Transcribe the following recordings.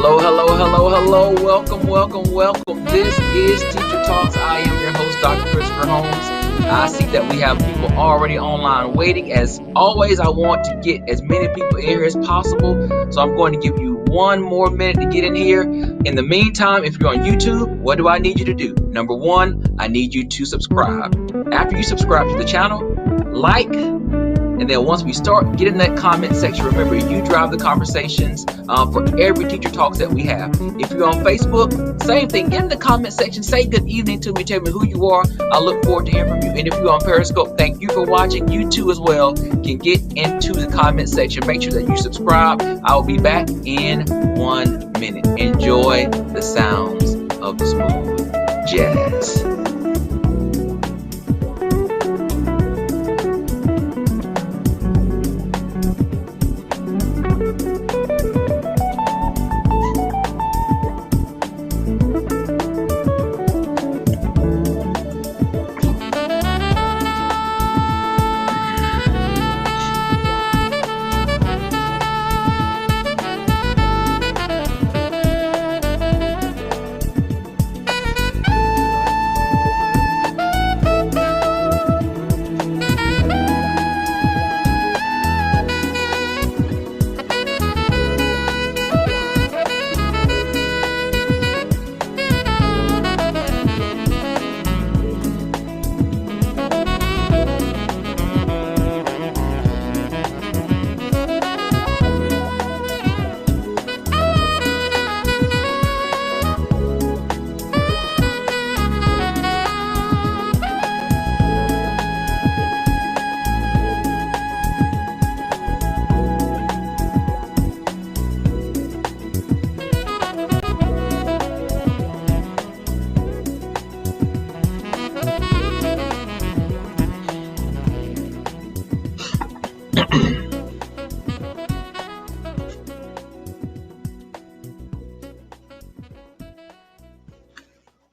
Hello, hello, hello, hello. Welcome, welcome, welcome. This is Teacher Talks. I am your host, Dr. Christopher Holmes. I see that we have people already online waiting. As always, I want to get as many people in here as possible. So I'm going to give you one more minute to get in here. In the meantime, if you're on YouTube, what do I need you to do? Number one, I need you to subscribe. After you subscribe to the channel, like, and then once we start, get in that comment section. Remember, you drive the conversations for every Teacher Talks that we have. If you're on Facebook, same thing. Get in the comment section. Say good evening to me. Tell me who you are. I look forward to hearing from you. And if you're on Periscope, thank you for watching. You too as well can get into the comment section. Make sure that you subscribe. I will be back in 1 minute. Enjoy the sounds of the smooth jazz.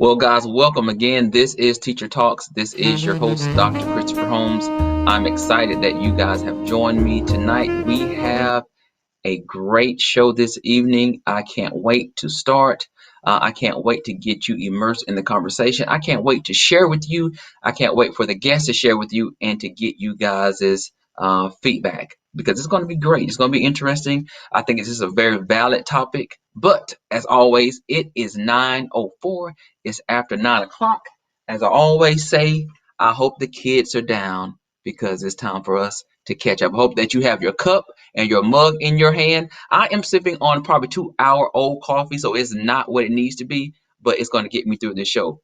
Well, guys, welcome again. This is Teacher Talks. This is your host, Dr. Christopher Holmes. I'm excited that you guys have joined me tonight. We have a great show this evening. I can't wait to start. I can't wait to get you immersed in the conversation. I can't wait to share with you. I can't wait for the guests to share with you and to get you guys' feedback, because it's going to be great. It's going to be interesting. I think this is a very valid topic. But as always, it is 9:04. It's after 9 o'clock. As I always say, I hope the kids are down because it's time for us to catch up. I hope that you have your cup and your mug in your hand. I am sipping on probably 2-hour-old coffee, so it's not what it needs to be, but it's going to get me through this show.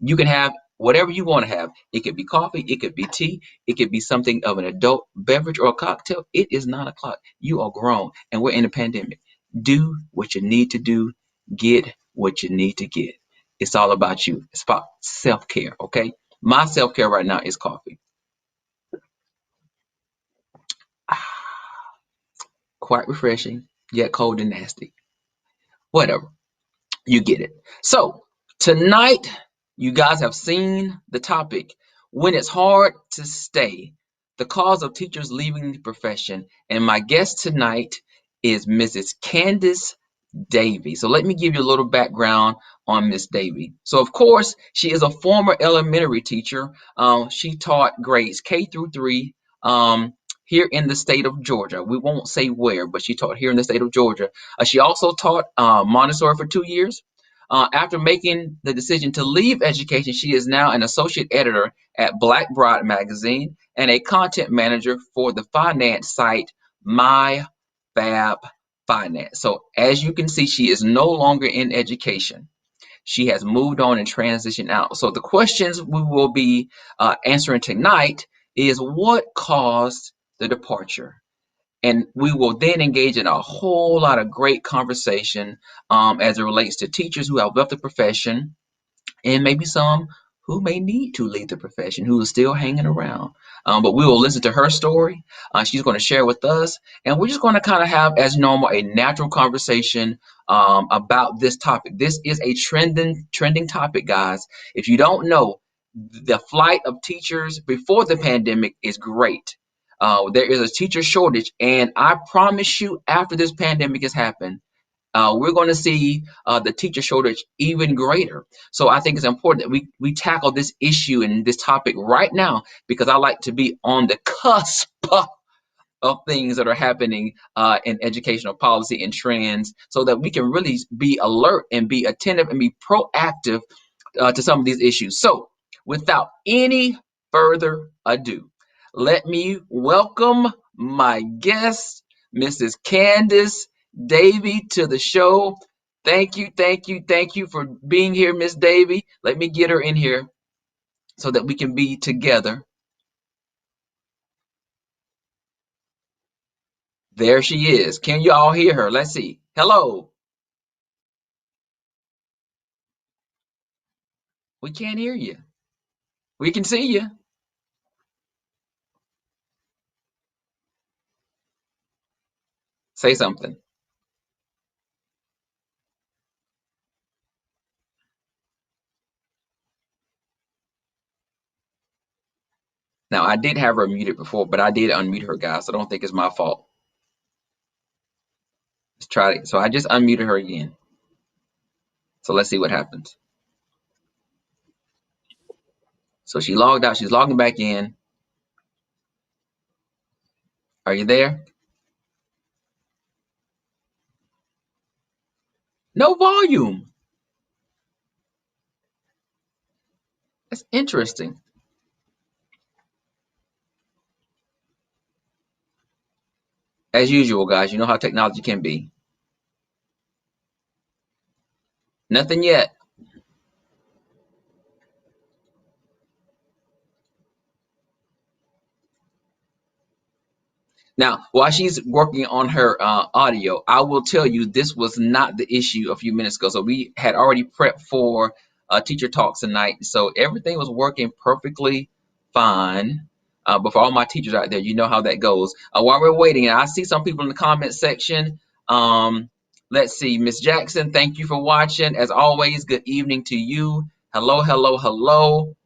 You can have whatever you want to have. It could be coffee, it could be tea, it could be something of an adult beverage or a cocktail. It is 9 o'clock. You are grown, and we're in a pandemic. Do what you need to do. Get what you need to get. It's all about you. It's about self-care, okay? My self-care right now is coffee. Quite refreshing, yet cold and nasty. Whatever. You get it. So, tonight, you guys have seen the topic, when it's hard to stay, the cause of teachers leaving the profession. And my guest tonight is Mrs. Candice Davie. So let me give you a little background on Miss Davie. So of course, she is a former elementary teacher. She taught grades K through 3 here in the state of Georgia. We won't say where, but she taught here in the state of Georgia. She also taught Montessori for 2 years. After making the decision to leave education, she is now an associate editor at Black Bride magazine and a content manager for the finance site My Fab Finance. So as you can see, she is no longer in education. She has moved on and transitioned out. So the questions we will be answering tonight is, what caused the departure? And we will then engage in a whole lot of great conversation as it relates to teachers who have left the profession, and maybe some who may need to leave the profession, who is still hanging around. But we will listen to her story. She's going to share with us, and we're just going to kind of have, as normal, a natural conversation about this topic. This is a trending topic, guys. If you don't know, the flight of teachers before the pandemic is great. There is a teacher shortage, and I promise you, after this pandemic has happened, we're going to see the teacher shortage even greater. So I think it's important that we tackle this issue and this topic right now, because I like to be on the cusp of things that are happening in educational policy and trends, so that we can really be alert and be attentive and be proactive to some of these issues. So, without any further ado, let me welcome my guest, Mrs. Candice Davie, to the show. Thank you, thank you, thank you for being here, Miss Davie. Let me get her in here so that we can be together. There she is. Can you all hear her? Let's see. Hello. We can't hear you. We can see you. Say something. Now, I did have her muted before, but I did unmute her, guys. So I don't think it's my fault. Let's try it. So I just unmuted her again. So let's see what happens. So she logged out. She's logging back in. Are you there? No volume. That's interesting. As usual, guys, you know how technology can be. Nothing yet. Now, while she's working on her audio, I will tell you this was not the issue a few minutes ago. So we had already prepped for teacher talks tonight. So everything was working perfectly fine. But for all my teachers out there, you know how that goes. While we're waiting, and I see some people in the comment section. Let's see, Miss Jackson, thank you for watching. As always, good evening to you. Hello, hello, hello.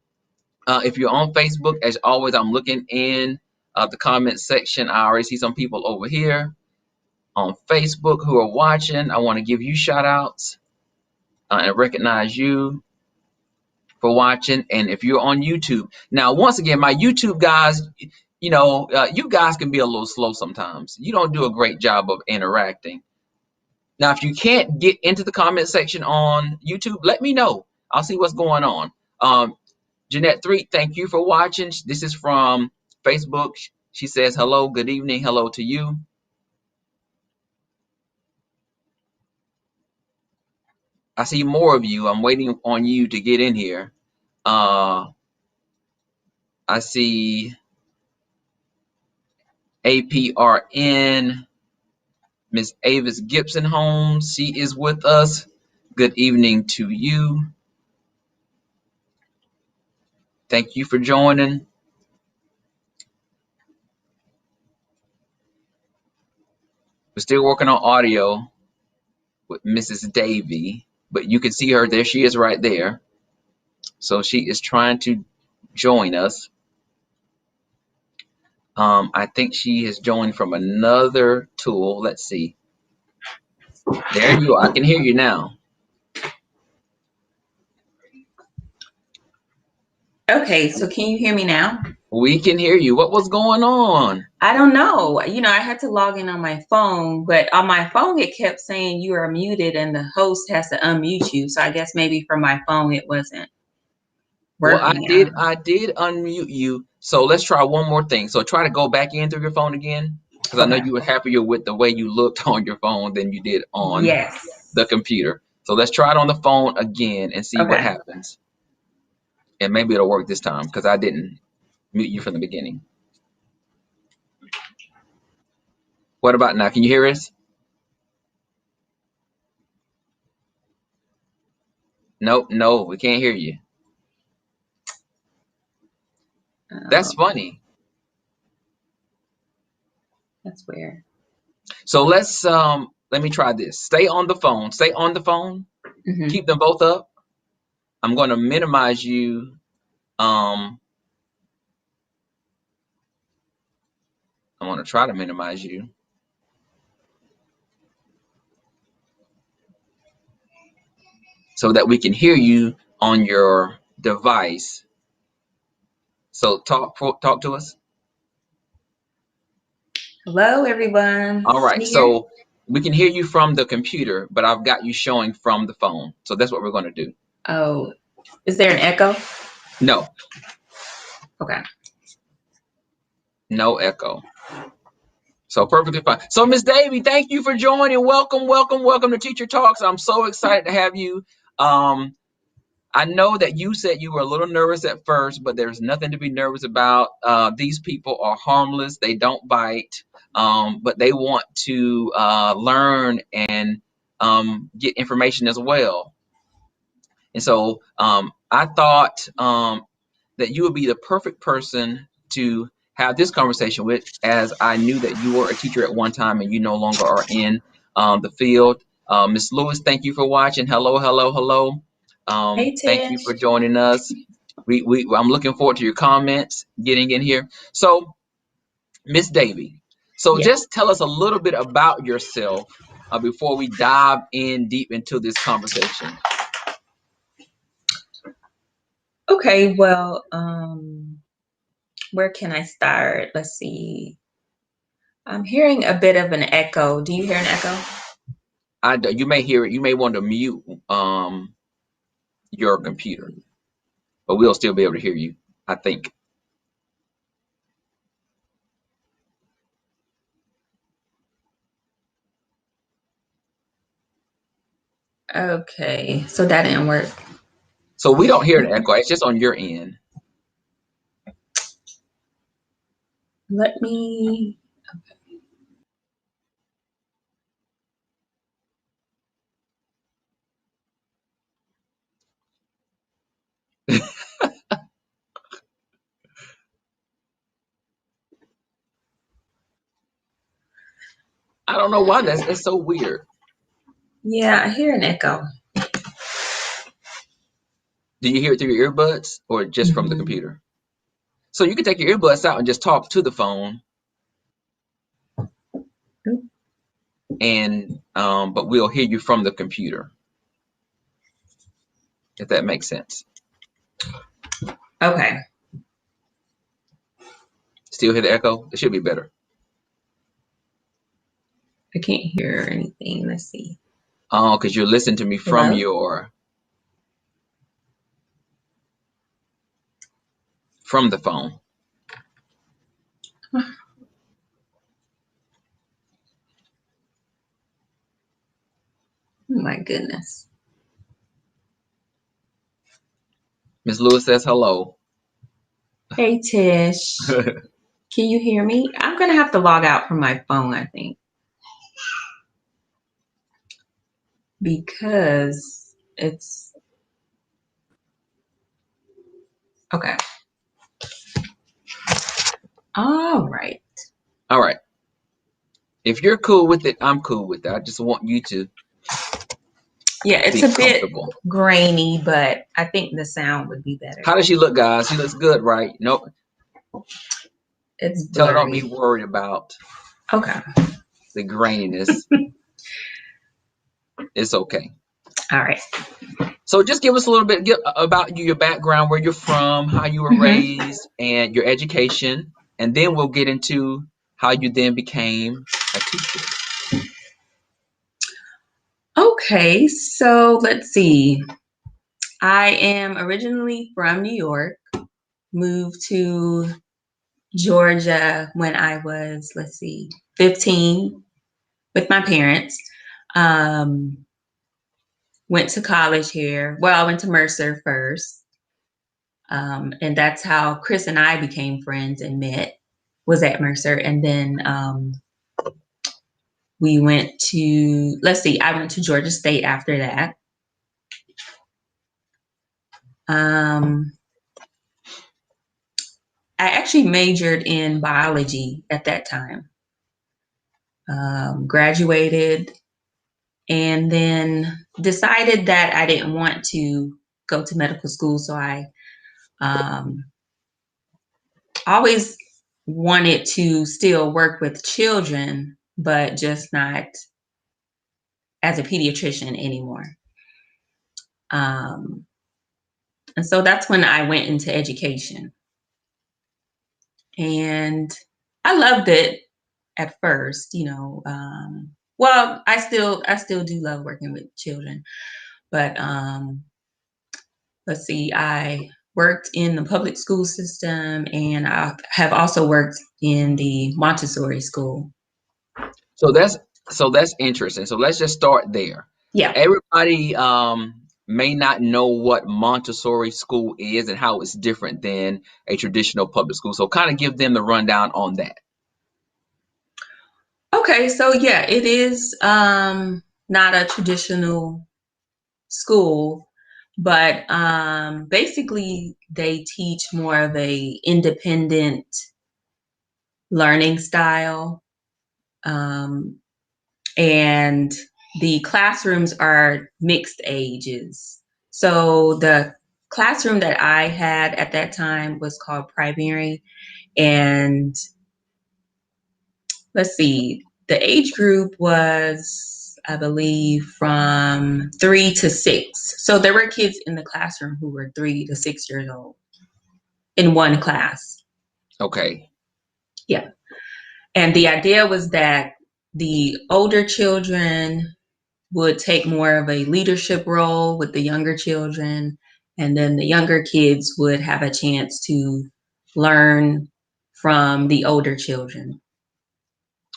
If you're on Facebook, as always, I'm looking in the comment section. I already see some people over here on Facebook who are watching. I want to give you shout outs and recognize you for watching. And if you're on YouTube, now, once again, my YouTube guys, you guys can be a little slow sometimes. You don't do a great job of interacting. Now, if you can't get into the comment section on YouTube, let me know. I'll see what's going on. Jeanette 3, thank you for watching. This is from Facebook. She says, hello, good evening. Hello to you. I see more of you. I'm waiting on you to get in here. I see APRN, Miss Avis Gibson Holmes. She is with us. Good evening to you. Thank you for joining. We're still working on audio with Mrs. Davie, but you can see her. There she is right there. So she is trying to join us. I think she has joined from another tool. Let's see. There you are. I can hear you now. Okay, so can you hear me now? We can hear you. What was going on? I don't know. I had to log in on my phone, but on my phone it kept saying you are muted and the host has to unmute you. So I guess maybe from my phone it wasn't Well, I working. did unmute you. So let's try one more thing. So try to go back in through your phone again, because I know Okay. you were happier with the way you looked on your phone than you did on Yes. the computer. So let's try it on the phone again and see what Okay. happens. And maybe it'll work this time, because I didn't mute you from the beginning. What about now? Can you hear us? Nope, no, we can't hear you. That's funny. That's weird. So let me try this. Stay on the phone. Stay on the phone. Mm-hmm. Keep them both up. I'm going to minimize you. I'm going to try to minimize you. so that we can hear you on your device. So talk to us. Hello, everyone. All Can right. you hear? So we can hear you from the computer, but I've got you showing from the phone. So that's what we're going to do. Oh, is there an echo? No, Okay. no echo. So perfectly fine. So Miss Davie, thank you for joining. Welcome, welcome, welcome to Teacher Talks. I'm so excited to have you. I know that you said you were a little nervous at first, but there's nothing to be nervous about. These people are harmless. They don't bite, but they want to learn and get information as well. And so I thought that you would be the perfect person to have this conversation with, as I knew that you were a teacher at one time and you no longer are in the field. Miss Lewis, thank you for watching. Hello, hello, hello. Hey, Thank you Tish. for joining us. I'm looking forward to your comments getting in here. So, Miss Davie, so Yeah. just tell us a little bit about yourself before we dive in deep into this conversation. Okay. Well, where can I start? Let's see. I'm hearing a bit of an echo. Do you hear an echo? You may hear it. You may want to mute your computer, but we'll still be able to hear you, I think. Okay. So that didn't work. So we don't hear an echo. It's just on your end. Let me. I don't know why it's so weird. Yeah, I hear an echo. Do you hear it through your earbuds or just from the Mhm. computer? So you can take your earbuds out and just talk to the phone, and but we'll hear you from the computer, if that makes sense. Okay. Still hear the echo? It should be better. I can't hear anything. Let's see. Oh, because you're listening to me from Hello? the phone. Oh my goodness. Miss Lewis says hello. Hey, Tish. Can you hear me? I'm going to have to log out from my phone, I think. Because it's. Okay. All right. All right. If you're cool with it, I'm cool with it. I just want you to Yeah, it's be a bit comfortable. grainy, but I think the sound would be better. How does she look, guys? She looks good, right? Nope. It's Tell her don't be blurry. worried about Okay. the graininess. It's okay. All right. So just give us a little bit about you, your background, where you're from, how you were Mm-hmm. raised, and your education, and then we'll get into how you then became a teacher. Okay, so let's see. I am originally from New York, moved to Georgia when I was, let's see, 15 with my parents. Um, Went to college here. Well, I went to Mercer first. And that's how Chris and I became friends and met, was at Mercer. And then we went to, let's see, I went to Georgia State after that. I actually majored in biology at that time. Graduated and then decided that I didn't want to go to medical school. So I always wanted to still work with children, but just not as a pediatrician anymore. Um, and so that's when I went into education. And I loved it at first, well, I still do love working with children, but let's see, I worked in the public school system, and I have also worked in the Montessori school. So that's interesting. So let's just start there. Yeah. Everybody may not know what Montessori school is and how it's different than a traditional public school. So kind of give them the rundown on that. Okay, so yeah, it is not a traditional school, but basically they teach more of a independent learning style. Um, and the classrooms are mixed ages. So the classroom that I had at that time was called primary, and let's see, the age group was, I believe, from 3 to 6. So there were kids in the classroom who were 3 to 6 years old in one class. Okay. Yeah. And the idea was that the older children would take more of a leadership role with the younger children, and then the younger kids would have a chance to learn from the older children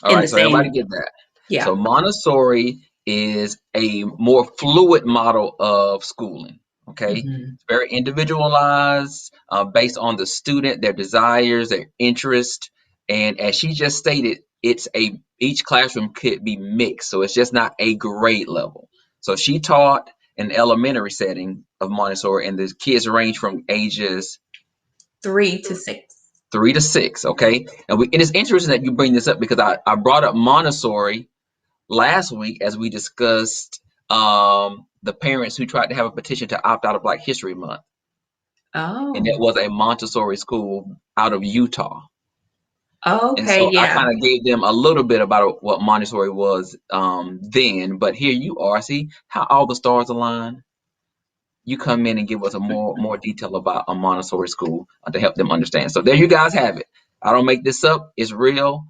All in the right, so everybody same. get that. Yeah. So Montessori is a more fluid model of schooling. Okay, Hmm. it's very individualized, based on the student, their desires, their interest, and as she just stated, it's a each classroom could be mixed, so it's just not a grade level. So she taught an elementary setting of Montessori, and the kids range from ages 3 to 6. 3 to 6. Okay, and it's interesting that you bring this up because I brought up Montessori last week as we discussed the parents who tried to have a petition to opt out of Black History Month, and that Oh, was a Montessori school out of Utah. And okay, so I yeah. kind of gave them a little bit about what Montessori was then, but here you are. See how all the stars align? You come in and give us a more detail about a Montessori school to help them understand. So there you guys have it. I don't make this up; it's real.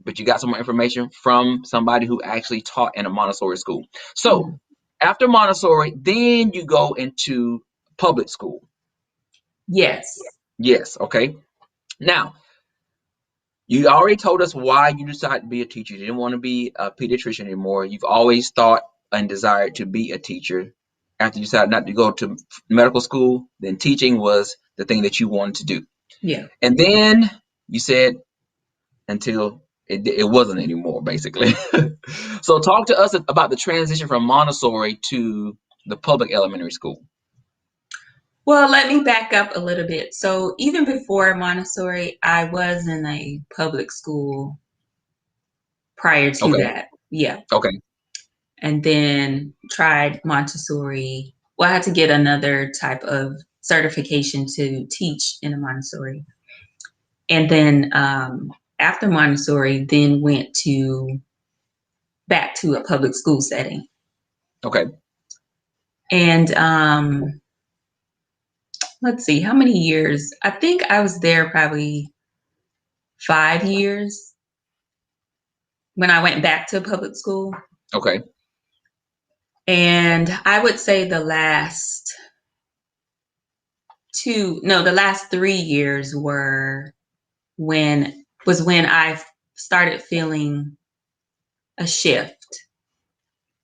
But you got some more information from somebody who actually taught in a Montessori school. So Mhm. after Montessori, then you go into public school. Yes. Yes, okay. Now you already told us why you decided to be a teacher. You didn't want to be a pediatrician anymore. You've always thought and desired to be a teacher. After you decided not to go to medical school, then teaching was the thing that you wanted to do. Yeah. And then you said until it wasn't anymore, basically. So talk to us about the transition from Montessori to the public elementary school. Well, let me back up a little bit. So even before Montessori, I was in a public school prior to Okay, that. Yeah. okay, And then tried Montessori. Well, I had to get another type of certification to teach in a Montessori. And then after Montessori, then went to back to a public school setting. okay, And let's see, how many years? I think I was there probably 5 years when I went back to public school. okay, And I would say the last 3 years when I started feeling a shift.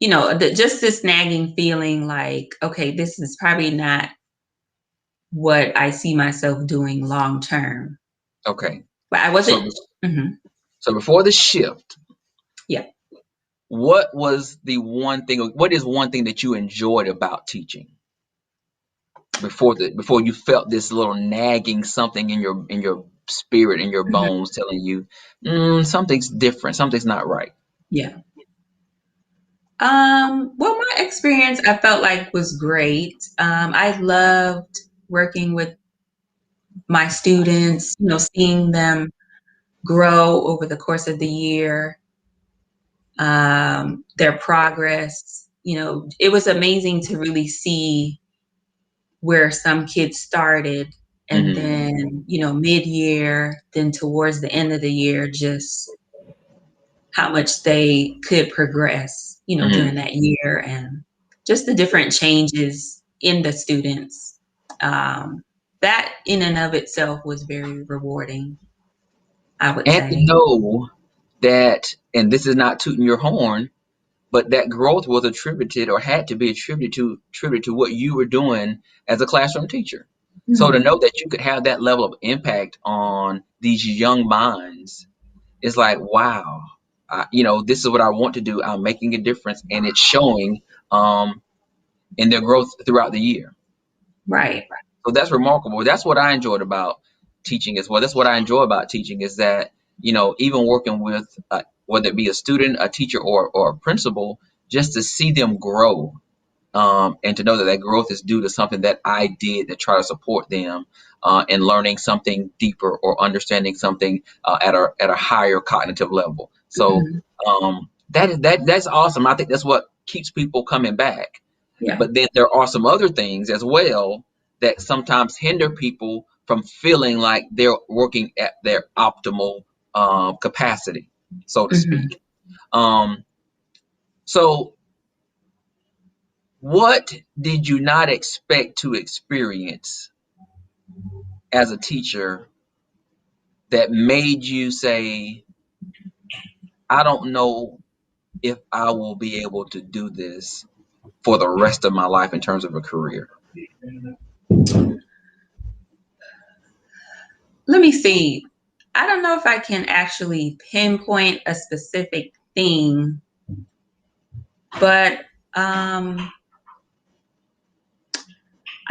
Just this nagging feeling like, okay, this is probably not what I see myself doing long term. okay. But I So, wasn't. Mhm. so before the shift, Yeah. what was the one thing? What is one thing that you enjoyed about teaching before you felt this little nagging something in your spirit in your Mhm. bones telling you something's different, something's not right. Yeah. Well, my experience I felt like was great. I loved working with my students, seeing them grow over the course of the year, their progress. It was amazing to really see. where some kids started, and Mm-hmm. then, mid-year, then towards the end of the year, just how much they could progress, Mm-hmm. during that year, and just the different changes in the students. That in and of itself was very rewarding, I would And to say. know that, and this is not tooting your horn, but that growth was attributed or had to be attributed to what you were doing as a classroom teacher. So to Mhm. know that you could have that level of impact on these young minds is like, wow, this is what I want to do. I'm making a difference, and it's showing um, in their growth throughout the year. Right. So that's remarkable. That's what I enjoyed about teaching as well. That's what I enjoy about teaching is that, even working with, whether it be a student, a teacher, or a principal, just to see them grow, and to know that that growth is due to something that I did to try to support them in learning something deeper or understanding something at a higher cognitive level. So Mhm. that's awesome. I think that's what keeps people coming back. Yeah. But then there are some other things as well that sometimes hinder people from feeling like they're working at their optimal capacity, so to Mhm. speak. Um, so, what did you not expect to experience as a teacher that made you say, I don't know if I will be able to do this for the rest of my life in terms of a career? Let me see. I don't know if I can actually pinpoint a specific thing, but I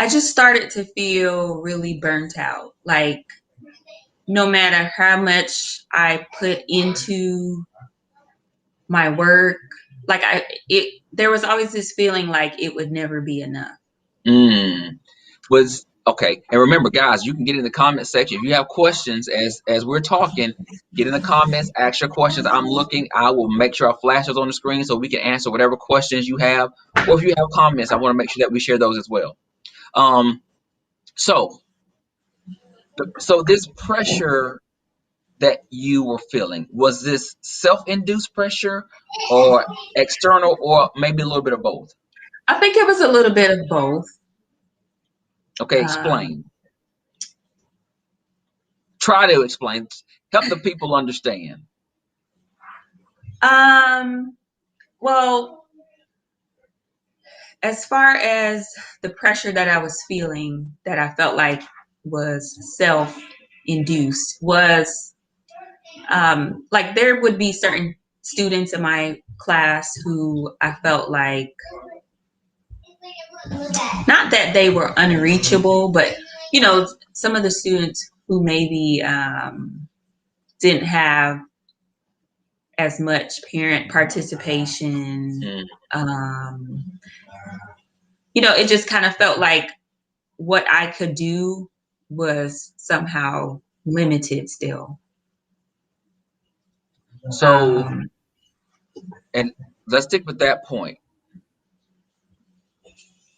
just started to feel really burnt out. Like, no matter how much I put into my work, like there was always this feeling like it would never be enough. Mm. Was okay. And remember, guys, you can get in the comment section if you have questions as we're talking. Get in the comments, ask your questions. I'm looking. I will make sure I flash those on the screen so we can answer whatever questions you have. Or if you have comments, I want to make sure that we share those as well. Um, so so this pressure that you were feeling, was this self-induced pressure or external, or maybe a little bit of both? I think it was a little bit of both. Okay, Um, explain. Try to explain. Help the people understand. um, well, as far as the pressure that I was feeling, that I felt like was self induced, was like there would be certain students in my class who I felt like, not that they were unreachable, but some of the students who maybe didn't have as much parent participation. Mm. Um, it just kind of felt like what I could do was somehow limited still. So, Um, and let's stick with that point.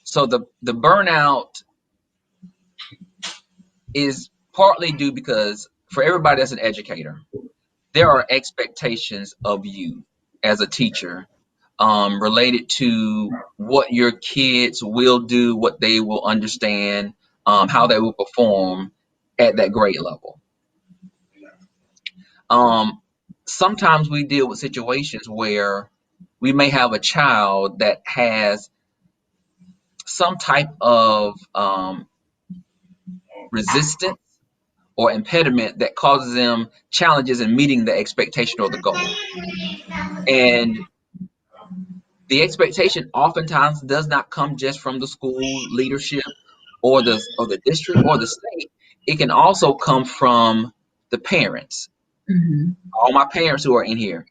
So the burnout is partly due because for everybody that's an educator, there are expectations of you as a teacher related to what your kids will do, what they will understand, how they will perform at that grade level. Um, Sometimes we deal with situations where we may have a child that has some type of resistance or impediment that causes them challenges in meeting the expectation or the goal. And the expectation oftentimes does not come just from the school leadership or the district or the state. It can also come from the parents. mhm. All my parents who are in here,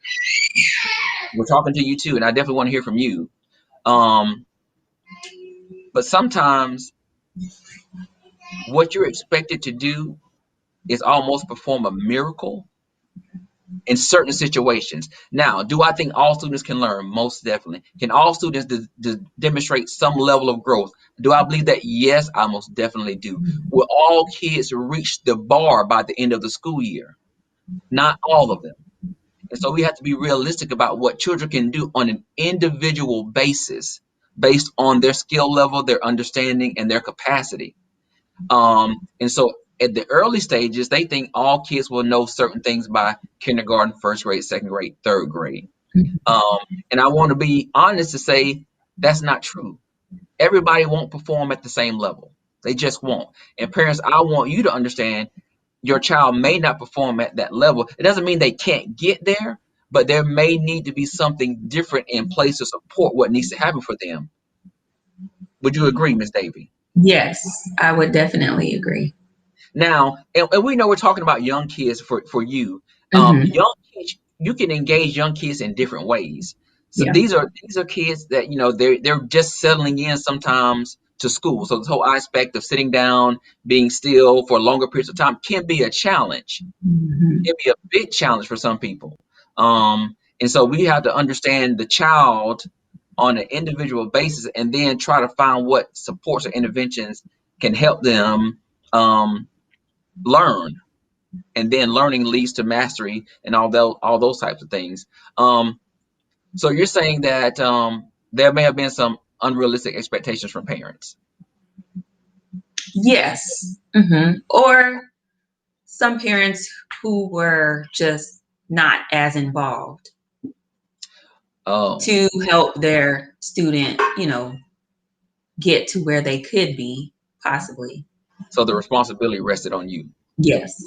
we're talking to you too, and I definitely want to hear from you. Um, but sometimes what you're expected to do is almost perform a miracle in certain situations. Now, do I think all students can learn? Most definitely. Can all students demonstrate some level of growth? Do I believe that? Yes, I most definitely do. Will all kids reach the bar by the end of the school year? Not all of them. And so we have to be realistic about what children can do on an individual basis based on their skill level, their understanding, and their capacity. And so at the early stages, they think all kids will know certain things by kindergarten, first grade, second grade, third grade. Um, and I want to be honest to say that's not true. Everybody won't perform at the same level. They just won't. And parents, I want you to understand your child may not perform at that level. It doesn't mean they can't get there, but there may need to be something different in place to support what needs to happen for them. Would you agree, Ms. Davie? Yes, I would definitely agree. Now, and we know we're talking about young kids for you. Hmm. Young kids, you can engage young kids in different ways. So Yeah. these are kids that they're just settling in sometimes to school. So this whole aspect of sitting down, being still for longer periods of time can be a challenge. Hmm. It can be a big challenge for some people. And so we have to understand the child on an individual basis, and then try to find what supports or interventions can help them learn, and then learning leads to mastery and all those types of things. So you're saying that there may have been some unrealistic expectations from parents. Yes. Or some parents who were just not as involved Oh, to help their student, get to where they could be, possibly. so the responsibility rested on you. Yes.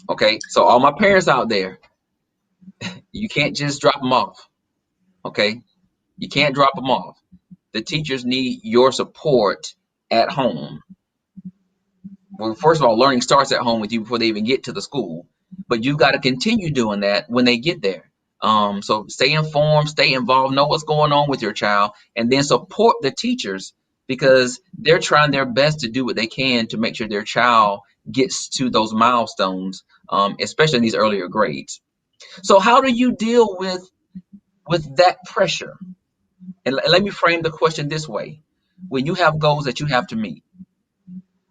Okay, so all my parents out there, you can't just drop them off. Okay, you can't drop them off. The teachers need your support at home. Well, first of all, learning starts at home with you before they even get to the school. But you've got to continue doing that when they get there. So stay informed, stay involved, know what's going on with your child, and then support the teachers because they're trying their best to do what they can to make sure their child gets to those milestones, especially in these earlier grades. So how do you deal with that pressure? And let me frame the question this way: when you have goals that you have to meet,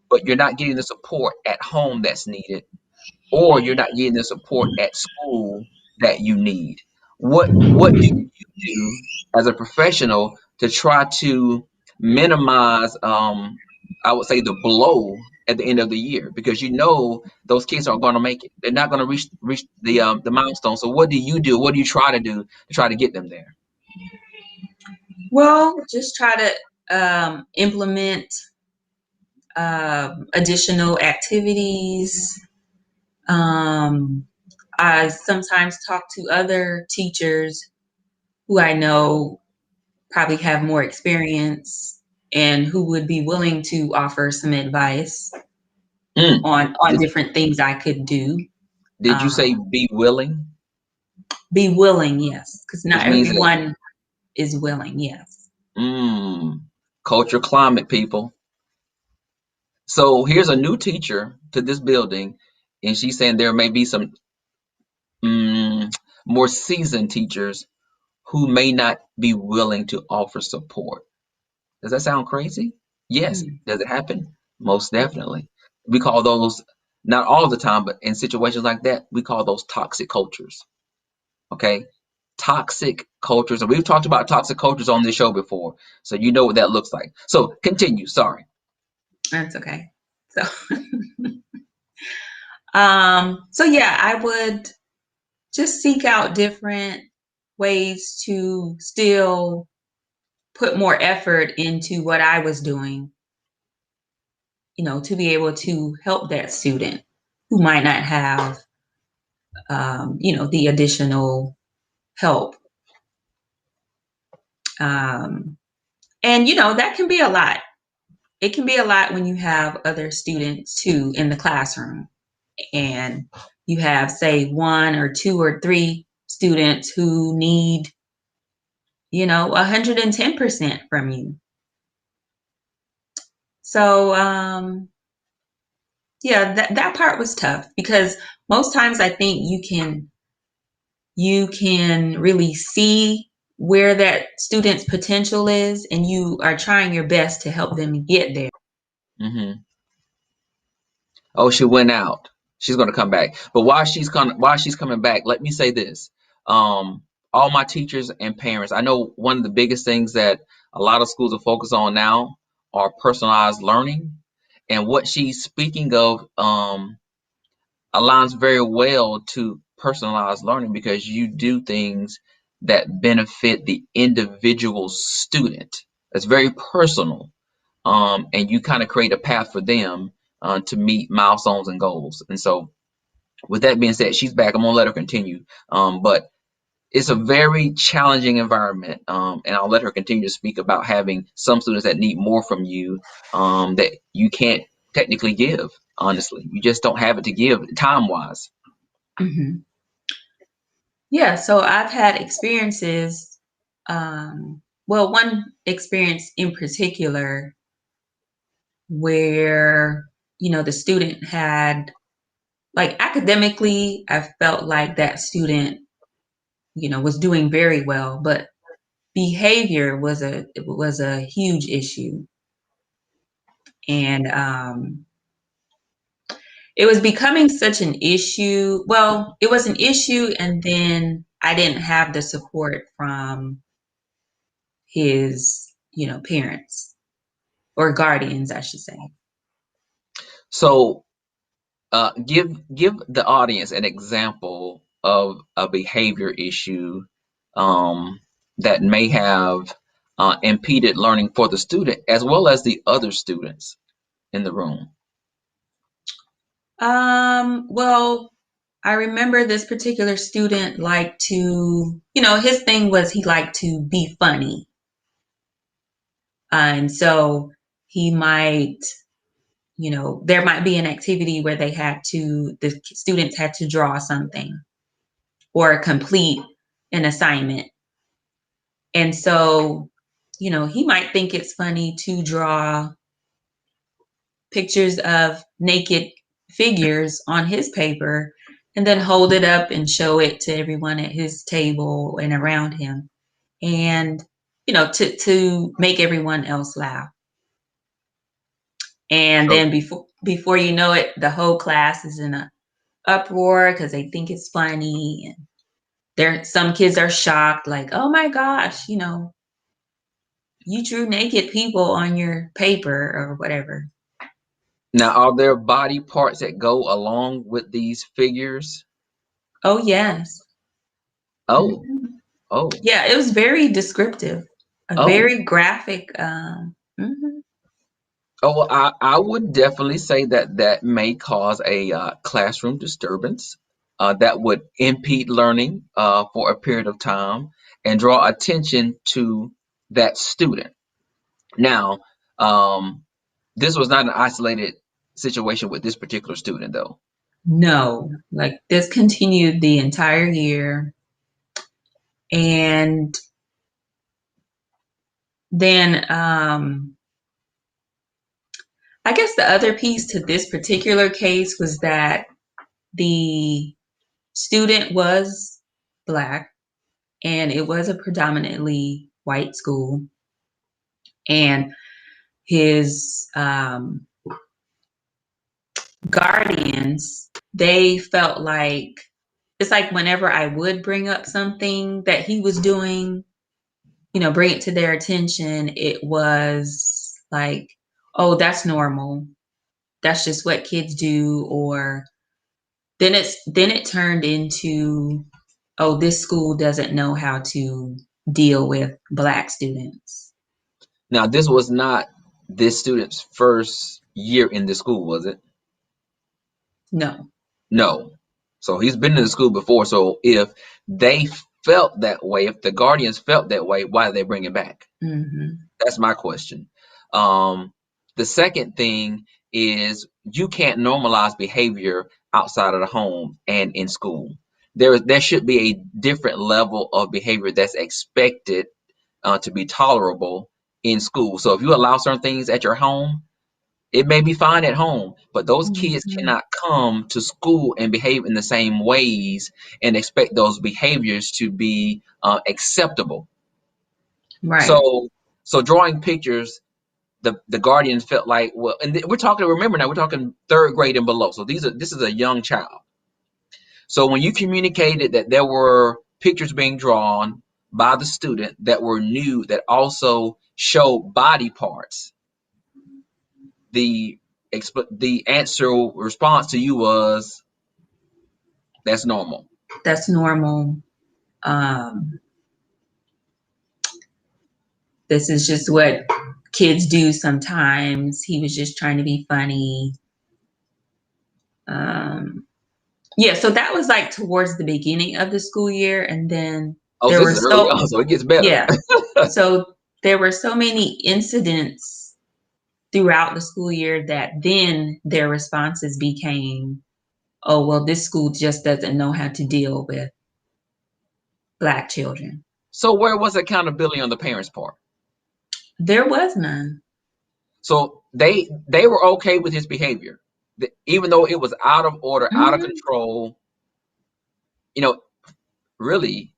but you're not getting the support at home that's needed, or you're not getting the support at school that you need. What do you do as a professional to try to minimize I would say the blow at the end of the year, because you know those kids aren't going to make it. They're not going to reach the milestone. So what do you do? What do you try to do to try to get them there? Well, just try to implement additional activities. Um, I sometimes talk to other teachers who I know probably have more experience and who would be willing to offer some advice Mm. on Did, different things I could do. did you say Um, be willing? be willing, yes, because Which not means that everyone is willing, yes. mm, culture, climate, people. So here's a new teacher to this building, and she's saying there may be some mm, more seasoned teachers who may not be willing to offer support. Does that sound crazy? Yes. Mm. Does it happen? Most definitely. We call those, not all the time, but in situations like that, we call those toxic cultures. Okay? Toxic cultures. And we've talked about toxic cultures on this show before. So you know what that looks like. So continue. Sorry. That's okay. So, so yeah, I would just seek out different ways to still put more effort into what I was doing, to be able to help that student who might not have, the additional help. Um, and, that can be a lot. It can be a lot when you have other students too in the classroom and you have, say, one or two or three students who need, 110% from you. So, yeah, that part was tough because most times I think you can you can really see where that student's potential is, and you are trying your best to help them get there. Hmm. Oh, she went out. She's going to come back. But while she's coming back, let me say this. All my teachers and parents, I know one of the biggest things that a lot of schools are focused on now are personalized learning. And what she's speaking of aligns very well to personalized learning because you do things that benefit the individual student. It's very personal, and you kind of create a path for them to meet milestones and goals. And so, with that being said, she's back. I'm gonna let her continue, but it's a very challenging environment, and I'll let her continue to speak about having some students that need more from you that you can't technically give. Honestly, you just don't have it to give time wise. Hmm. Yeah, so I've had experiences. Well, one experience in particular where, the student had, like, academically, I felt like that student, was doing very well, but behavior was a huge issue. And it was becoming such an issue. Well, it was an issue, and then I didn't have the support from his, parents or guardians, I should say. So, give the audience an example of a behavior issue um, that may have impeded learning for the student as well as the other students in the room. Well, I remember this particular student liked to, his thing was he liked to be funny. And so he might, there might be an activity where the students had to draw something or complete an assignment. And so, he might think it's funny to draw pictures of naked figures on his paper and then hold it up and show it to everyone at his table and around him, and to make everyone else laugh. And So then before you know it, the whole class is in a uproar because they think it's funny, and some kids are shocked, like, oh my gosh, you drew naked people on your paper or whatever. now, are there body parts that go along with these figures? Oh yes. Oh, Mhm. oh, Yeah, it was very descriptive, a oh. very graphic. Oh, well, I would definitely say that that may cause a classroom disturbance that would impede learning for a period of time and draw attention to that student. Now, um, this was not an isolated situation with this particular student, though. No, like this continued the entire year. And then I guess the other piece to this particular case was that the student was Black, and it was a predominantly white school. And his guardians, they felt like, it's like whenever I would bring up something that he was doing, bring it to their attention, it was like, oh, that's normal. That's just what kids do. Or then it turned into, oh, this school doesn't know how to deal with Black students. Now, this was not this student's first year in the school, was it? No. No. So he's been in the school before. So if they felt that way, if the guardians felt that way, why did they bring it back? Hmm. That's my question. Um, the second thing is you can't normalize behavior outside of the home and in school. There should be a different level of behavior that's expected to be tolerable in school. So if you allow certain things at your home, It may be fine at home, but those kids Mhm. cannot come to school and behave in the same ways and expect those behaviors to be acceptable. Right. So, so drawing pictures, the guardians felt like, well, and we're talking. Remember now, we're talking third grade and below. So this is a young child. So when you communicated that there were pictures being drawn by the student that were nude that also showed body parts, the the answer response to you was that's normal. That's normal. Um, this is just what kids do sometimes. He was just trying to be funny. Um, yeah, so that was like towards the beginning of the school year, and then Oh, there so this were is early so on, so it gets better. yeah, so there were so many incidents throughout the school year that then their responses became, oh, well, this school just doesn't know how to deal with Black children. So where was accountability on the parents' part? There was none. So they were okay with his behavior, even though it was out of order, out of Hmm. control. You know, really,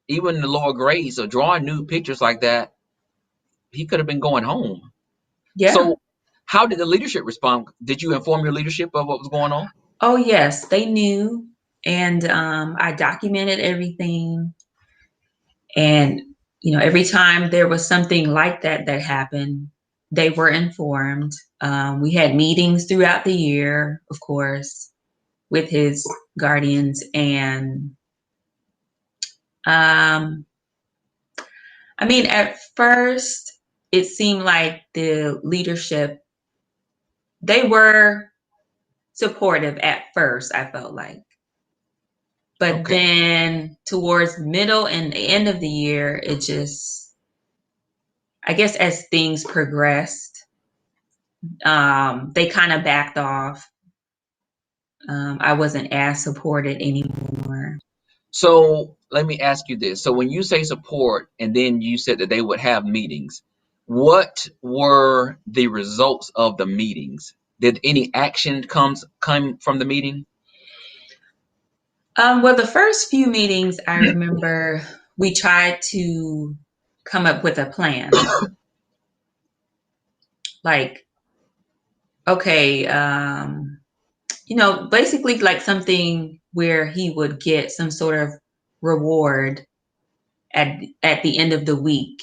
even in the lower grades, so drawing nude pictures like that, he could have been going home. Yeah. So, how did the leadership respond? Did you inform your leadership of what was going on? Oh, yes, they knew. And I documented everything. And, every time there was something like that that happened, they were informed. We had meetings throughout the year, of course, with his guardians. And um, I mean, at first, it seemed like the leadership, they were supportive at first, I felt like. But Okay. then towards middle and the end of the year, it just, I guess as things progressed, they kind of backed off. I wasn't as supported anymore. So let me ask you this. So when you say support, and then you said that they would have meetings, what were the results of the meetings? Did any action come from the meeting? Well, the first few meetings, I remember we tried to come up with a plan. Like, okay, basically like something where he would get some sort of reward at the end of the week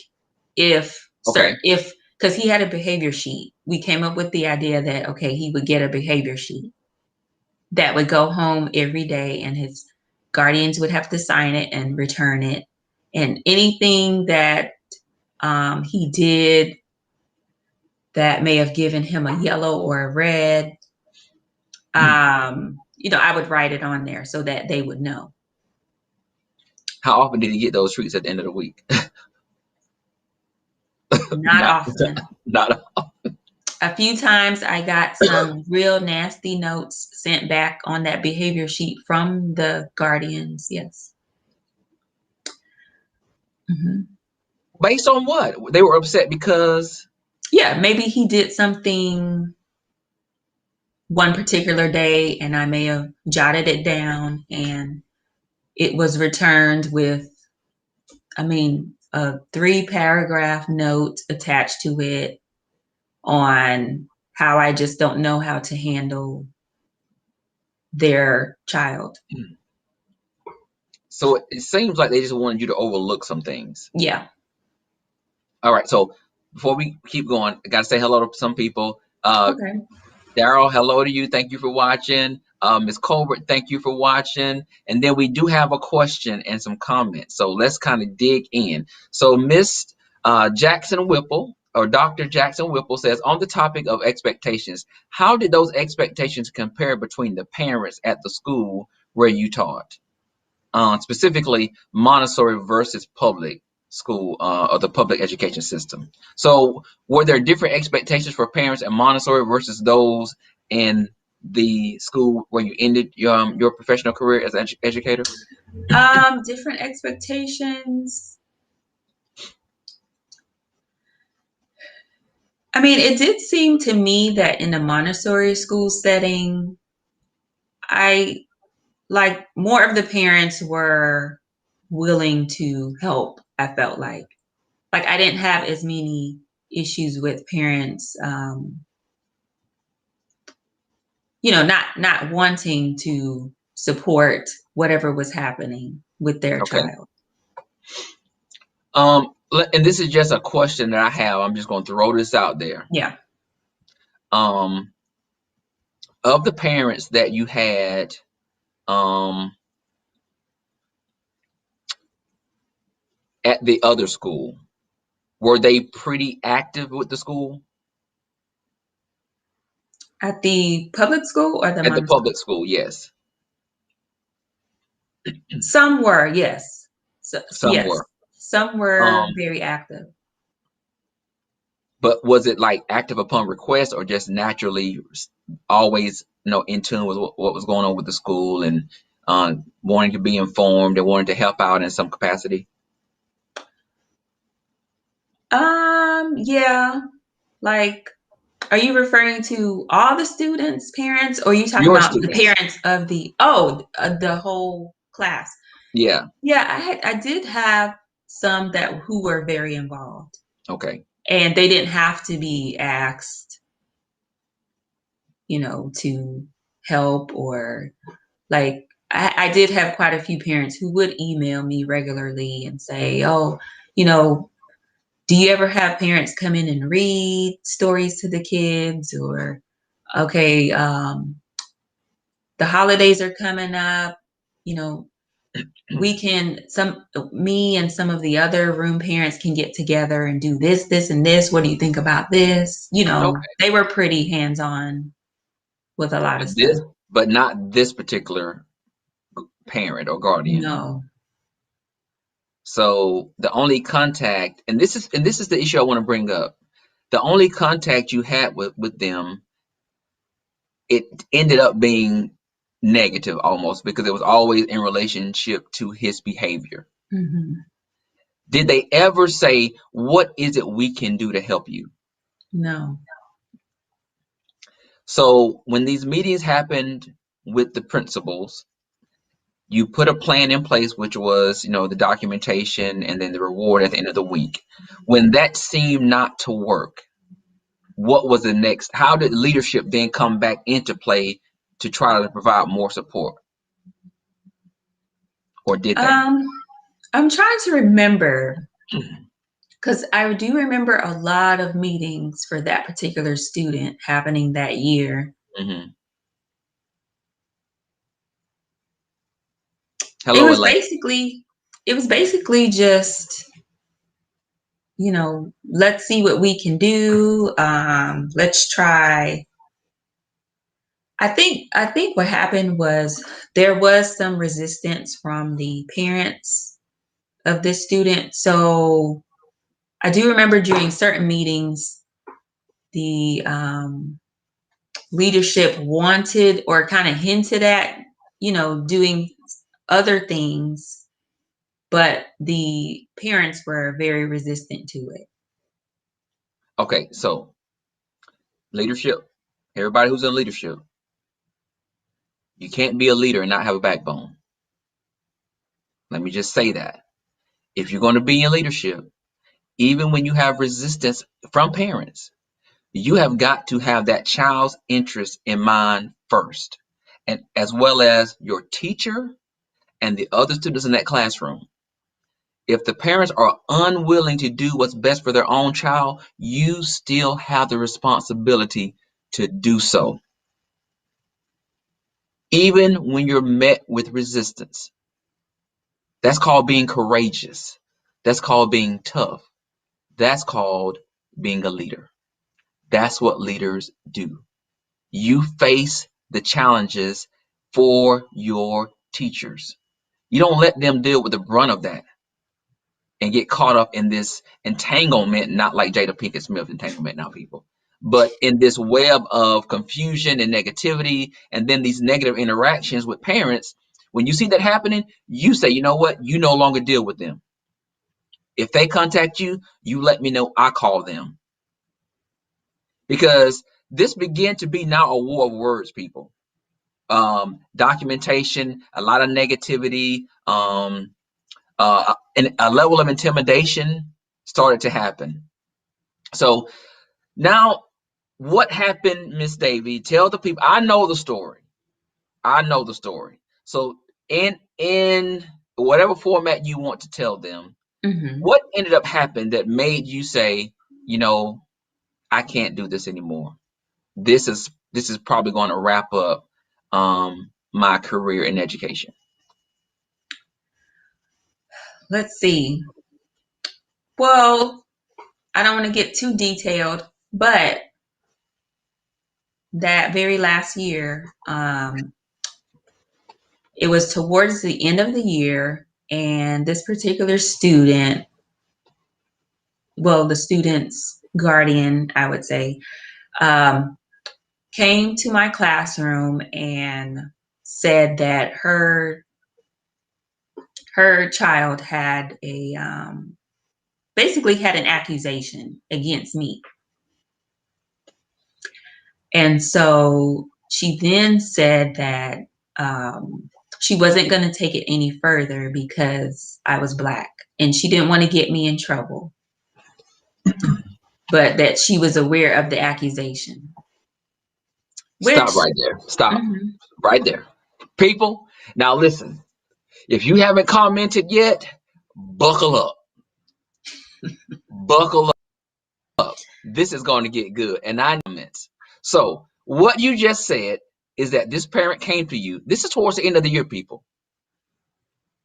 if Okay. certain if because he had a behavior sheet. We came up with the idea that okay, he would get a behavior sheet that would go home every day, and his guardians would have to sign it and return it. And anything that he did that may have given him a yellow or a red, Hmm. I would write it on there so that they would know. How often did he get those treats at the end of the week? Not Not, often. not. A few times I got some real nasty notes sent back on that behavior sheet from the guardians. Yes. Hmm. Based on what? They were upset because. Yeah, maybe he did something one particular day and I may have jotted it down and it was returned with, I mean, a 3-paragraph note attached to it on how I just don't know how to handle their child. So it seems like they just wanted you to overlook some things. Yeah. All right. So before we keep going, I gotta say hello to some people. Okay. Daryl, hello to you. Thank you for watching. Ms. Colbert, thank you for watching. And then we do have a question and some comments. So let's kind of dig in. So Miss Jackson Whipple or Dr. Jackson Whipple says, on the topic of expectations, how did those expectations compare between the parents at the school where you taught? Specifically Montessori versus public school or the public education system. So, were there different expectations for parents at Montessori versus those in the school where you ended your professional career as an educator? Different expectations. I mean, it did seem to me that in the Montessori school setting, I like more of the parents were willing to help. I felt like I didn't have as many issues with parents, not wanting to support whatever was happening with their Okay. child. And this is just a question that I have. I'm just going to throw this out there. Yeah. Um, of the parents that you had, um, at the other school, were they pretty active with the school? At the public school or the At the Montessori? public school, yes. Some were, yes. So, Some yes, were. some were Um, very active. but was it like active upon request or just naturally always, in tune with what was going on with the school and wanting to be informed and wanting to help out in some capacity? Yeah, like, are you referring to all the students' parents, or are you talking Your about the students. parents of the whole class? Yeah. Yeah, I did have some that who were very involved, Okay. and they didn't have to be asked, to help or like I did have quite a few parents who would email me regularly and say, "Oh, you know, do you ever have parents come in and read stories to the kids?" Or, "Okay, the holidays are coming up, you know, we can some me and some of the other room parents can get together and do this and this. What do you think about this?" Okay. They were pretty hands-on with a lot But of stuff. this, but not this particular parent or guardian. No. So the only contact, and this is the issue I want to bring up. The only contact you had with them, it ended up being negative almost because it was always in relationship to his behavior. Hmm. Did they ever say, what is it we can do to help you? No. So when these meetings happened with the principals, you put a plan in place, which was, the documentation and then the reward at the end of the week. When that seemed not to work, what was the next? How did leadership then come back into play to try to provide more support? Or did they? Um, I'm trying to remember because I do remember a lot of meetings for that particular student happening that year. Hmm. It Hello, was Elaine. basically it was basically just, let's see what we can do. Let's try. I think what happened was there was some resistance from the parents of this student. So I do remember during certain meetings, the leadership wanted or kind of hinted at, doing other things, but the parents were very resistant to it. Okay, so leadership. Everybody who's in leadership, you can't be a leader and not have a backbone. Let me just say that. If you're going to be in leadership, even when you have resistance from parents, you have got to have that child's interest in mind first, and as well as your teacher and the other students in that classroom. If the parents are unwilling to do what's best for their own child, you still have the responsibility to do so, even when you're met with resistance. That's called being courageous. That's called being tough. That's called being a leader. That's what leaders do. You face the challenges for your teachers. You don't let them deal with the brunt of that and get caught up in this entanglement, not like Jada Pinkett Smith entanglement now, people, but in this web of confusion and negativity, and then these negative interactions with parents. When you see that happening, you say, you know what? You no longer deal with them. If they contact you, you let me know. I call them. because this began to be now a war of words, people. Documentation, a lot of negativity, and a level of intimidation started to happen. So now, what happened, Miss Davie? Tell the people. I know the story. I know the story. So in whatever format you want to tell them, Mm-hmm. what ended up happening that made you say, you know, I can't do this anymore. This is probably going to wrap up my career in education. Let's see. Well, I don't want to get too detailed, but that very last year, it was towards the end of the year, and this particular student, well, the student's guardian, I would say, um, came to my classroom and said that her child had a basically had an accusation against me. And so she then said that um, she wasn't going to take it any further because I was Black and she didn't want to get me in trouble, but that she was aware of the accusation, Stop which, right there. Stop mhm, right there. People, now listen. If you haven't commented yet, buckle up. Buckle up. This is going to get good. And I comments. So what you just said is that this parent came to you. This is towards the end of the year, people.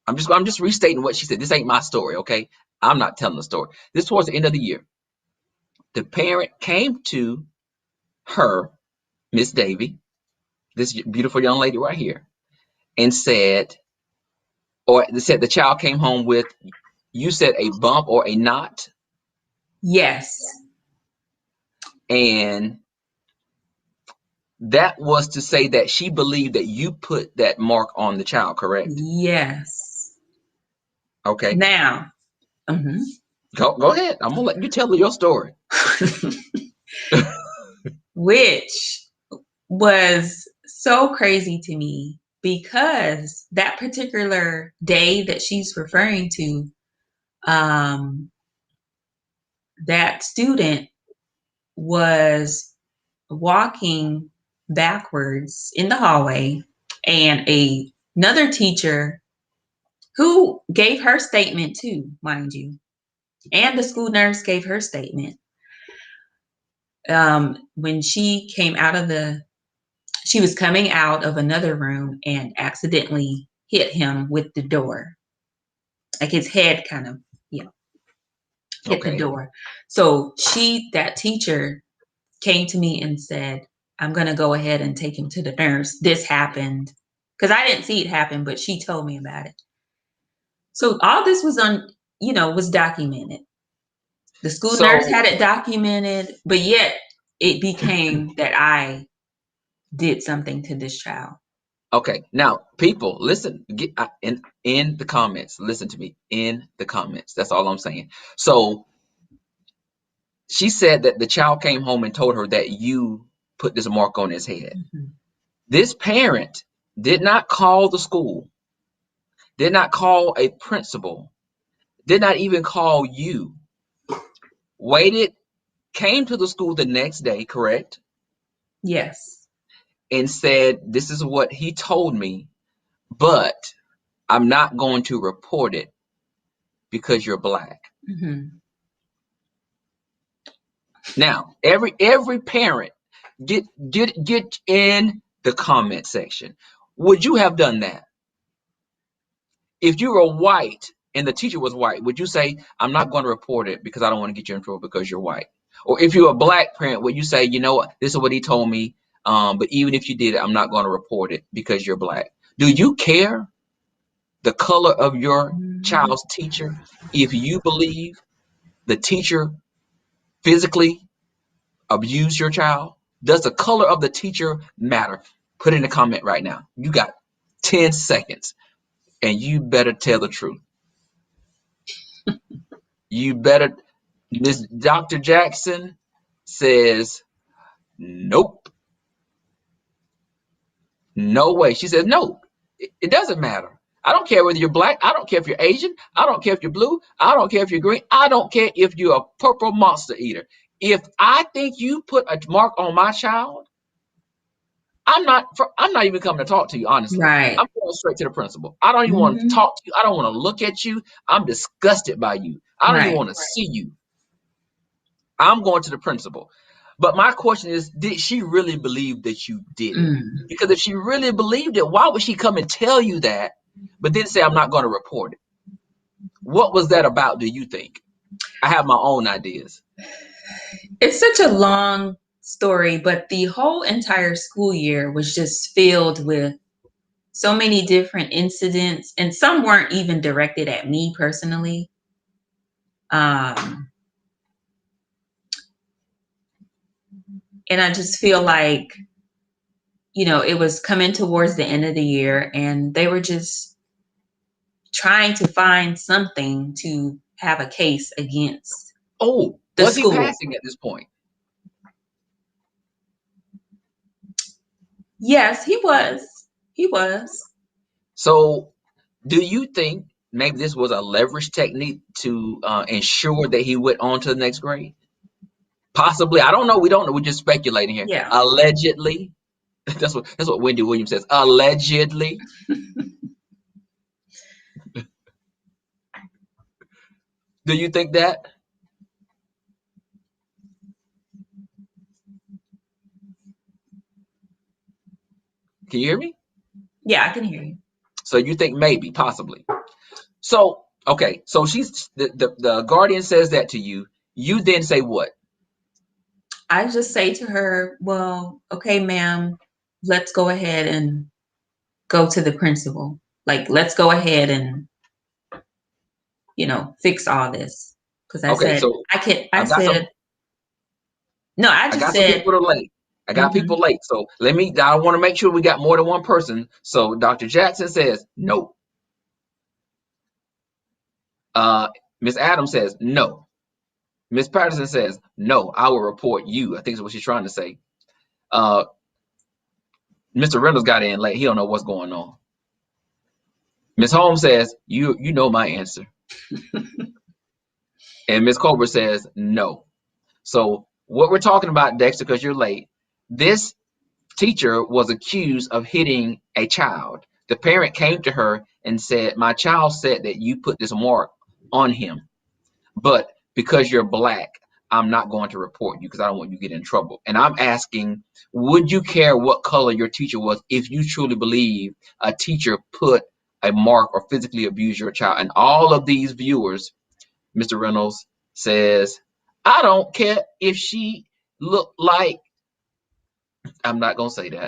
I'm just restating what she said. This ain't my story, okay? I'm not telling the story. This towards the end of the year. The parent came to her, Miss Davie, this beautiful young lady right here, and said, or they said the child came home with, you said a bump or a knot, yes, and that was to say that she believed that you put that mark on the child, correct? yes. Okay, Now, mhm. go ahead. I'm gonna let you tell your story. Which was so crazy to me because that particular day that she's referring to, um, that student was walking backwards in the hallway, and another teacher who gave her statement too, mind you, and the school nurse gave her statement. When she was coming out of another room and accidentally hit him with the door. Like his head kind of, you know, hit the Okay, door. So that teacher came to me and said, I'm going to go ahead and take him to the nurse. This happened. Because I didn't see it happen, but she told me about it. So all this was documented. The school nurse so had it documented, but yet it became that I did something to this child. okay, now people, listen. Get in the comments. Listen to me in the comments. That's all I'm saying. So she said that the child came home and told her that you put this mark on his head. Mhm. This parent did not call the school, did not call a principal, did not even call you. Waited, came to the school the next day, correct? Yes. And said, this is what he told me, but I'm not going to report it because you're Black. Hmm. Now, every parent, get in the comment section. Would you have done that? If you were white and the teacher was white, would you say, I'm not going to report it because I don't want to get you in trouble because you're white? Or if you're a Black parent, would you say, you know what, this is what he told me, but even if you did it, I'm not going to report it because you're Black? Do you care the color of your Mhm. child's teacher if you believe the teacher physically abused your child? Does the color of the teacher matter? Put in a comment right now. You got 10 seconds and you better tell the truth. You better. Miss Dr. Jackson says, Nope. No way. She says, no, it doesn't matter. I don't care whether you're black. I don't care if you're Asian. I don't care if you're blue. I don't care if you're green. I don't care if you're a purple monster eater. If I think you put a mark on my child, I'm not even coming to talk to you, honestly. Right. I'm going straight to the principal. I don't even want to Hmm. talk to you. I don't want to look at you. I'm disgusted by you. I don't even Right. want to see you. I'm going to the principal. But my question is, did she really believe that you did it? Mm. Because if she really believed it, why would she come and tell you that, but then say, I'm not going to report it? What was that about, do you think? I have my own ideas. It's such a long story, but the whole entire school year was just filled with so many different incidents, and some weren't even directed at me personally. Um, and I just feel like, it was coming towards the end of the year, and they were just trying to find something to have a case against Oh, the was he school. passing at this point? Yes, he was. He was. So, do you think maybe this was a leverage technique to ensure that he went on to the next grade? Possibly. I don't know. We don't know. We're just speculating here. Yeah. Allegedly. That's what Wendy Williams says. Allegedly. Do you think that? Can you hear me? Yeah, I can hear you. So you think maybe, possibly. So okay. So she's the guardian says that to you. You then say what? I just say to her, well, okay, ma'am, let's go ahead and go to the principal. Like, let's go ahead and, fix all this. Because I Okay. said, So I I got some. said, no, I I just got some said, people that are late. I got mhm. people late. So let me. I want to make sure we got more than one person. So Dr. Jackson says no. Uh, Miss Adams says no. Miss Patterson says no. I will report you. I think is what she's trying to say. Uh, Mr. Reynolds got in late. He don't know what's going on. Miss Holmes says you know my answer, and Miss Colbert says no. So what we're talking about, Dexter, because you're late. This teacher was accused of hitting a child. The parent came to her and said, "My child said that you put this mark on him, but because you're black, I'm not going to report you because I don't want you to get in trouble." And I'm asking, would you care what color your teacher was if you truly believe a teacher put a mark or physically abused your child? And all of these viewers, Mr. Reynolds says, I don't care if she looked like, I'm not going to say that.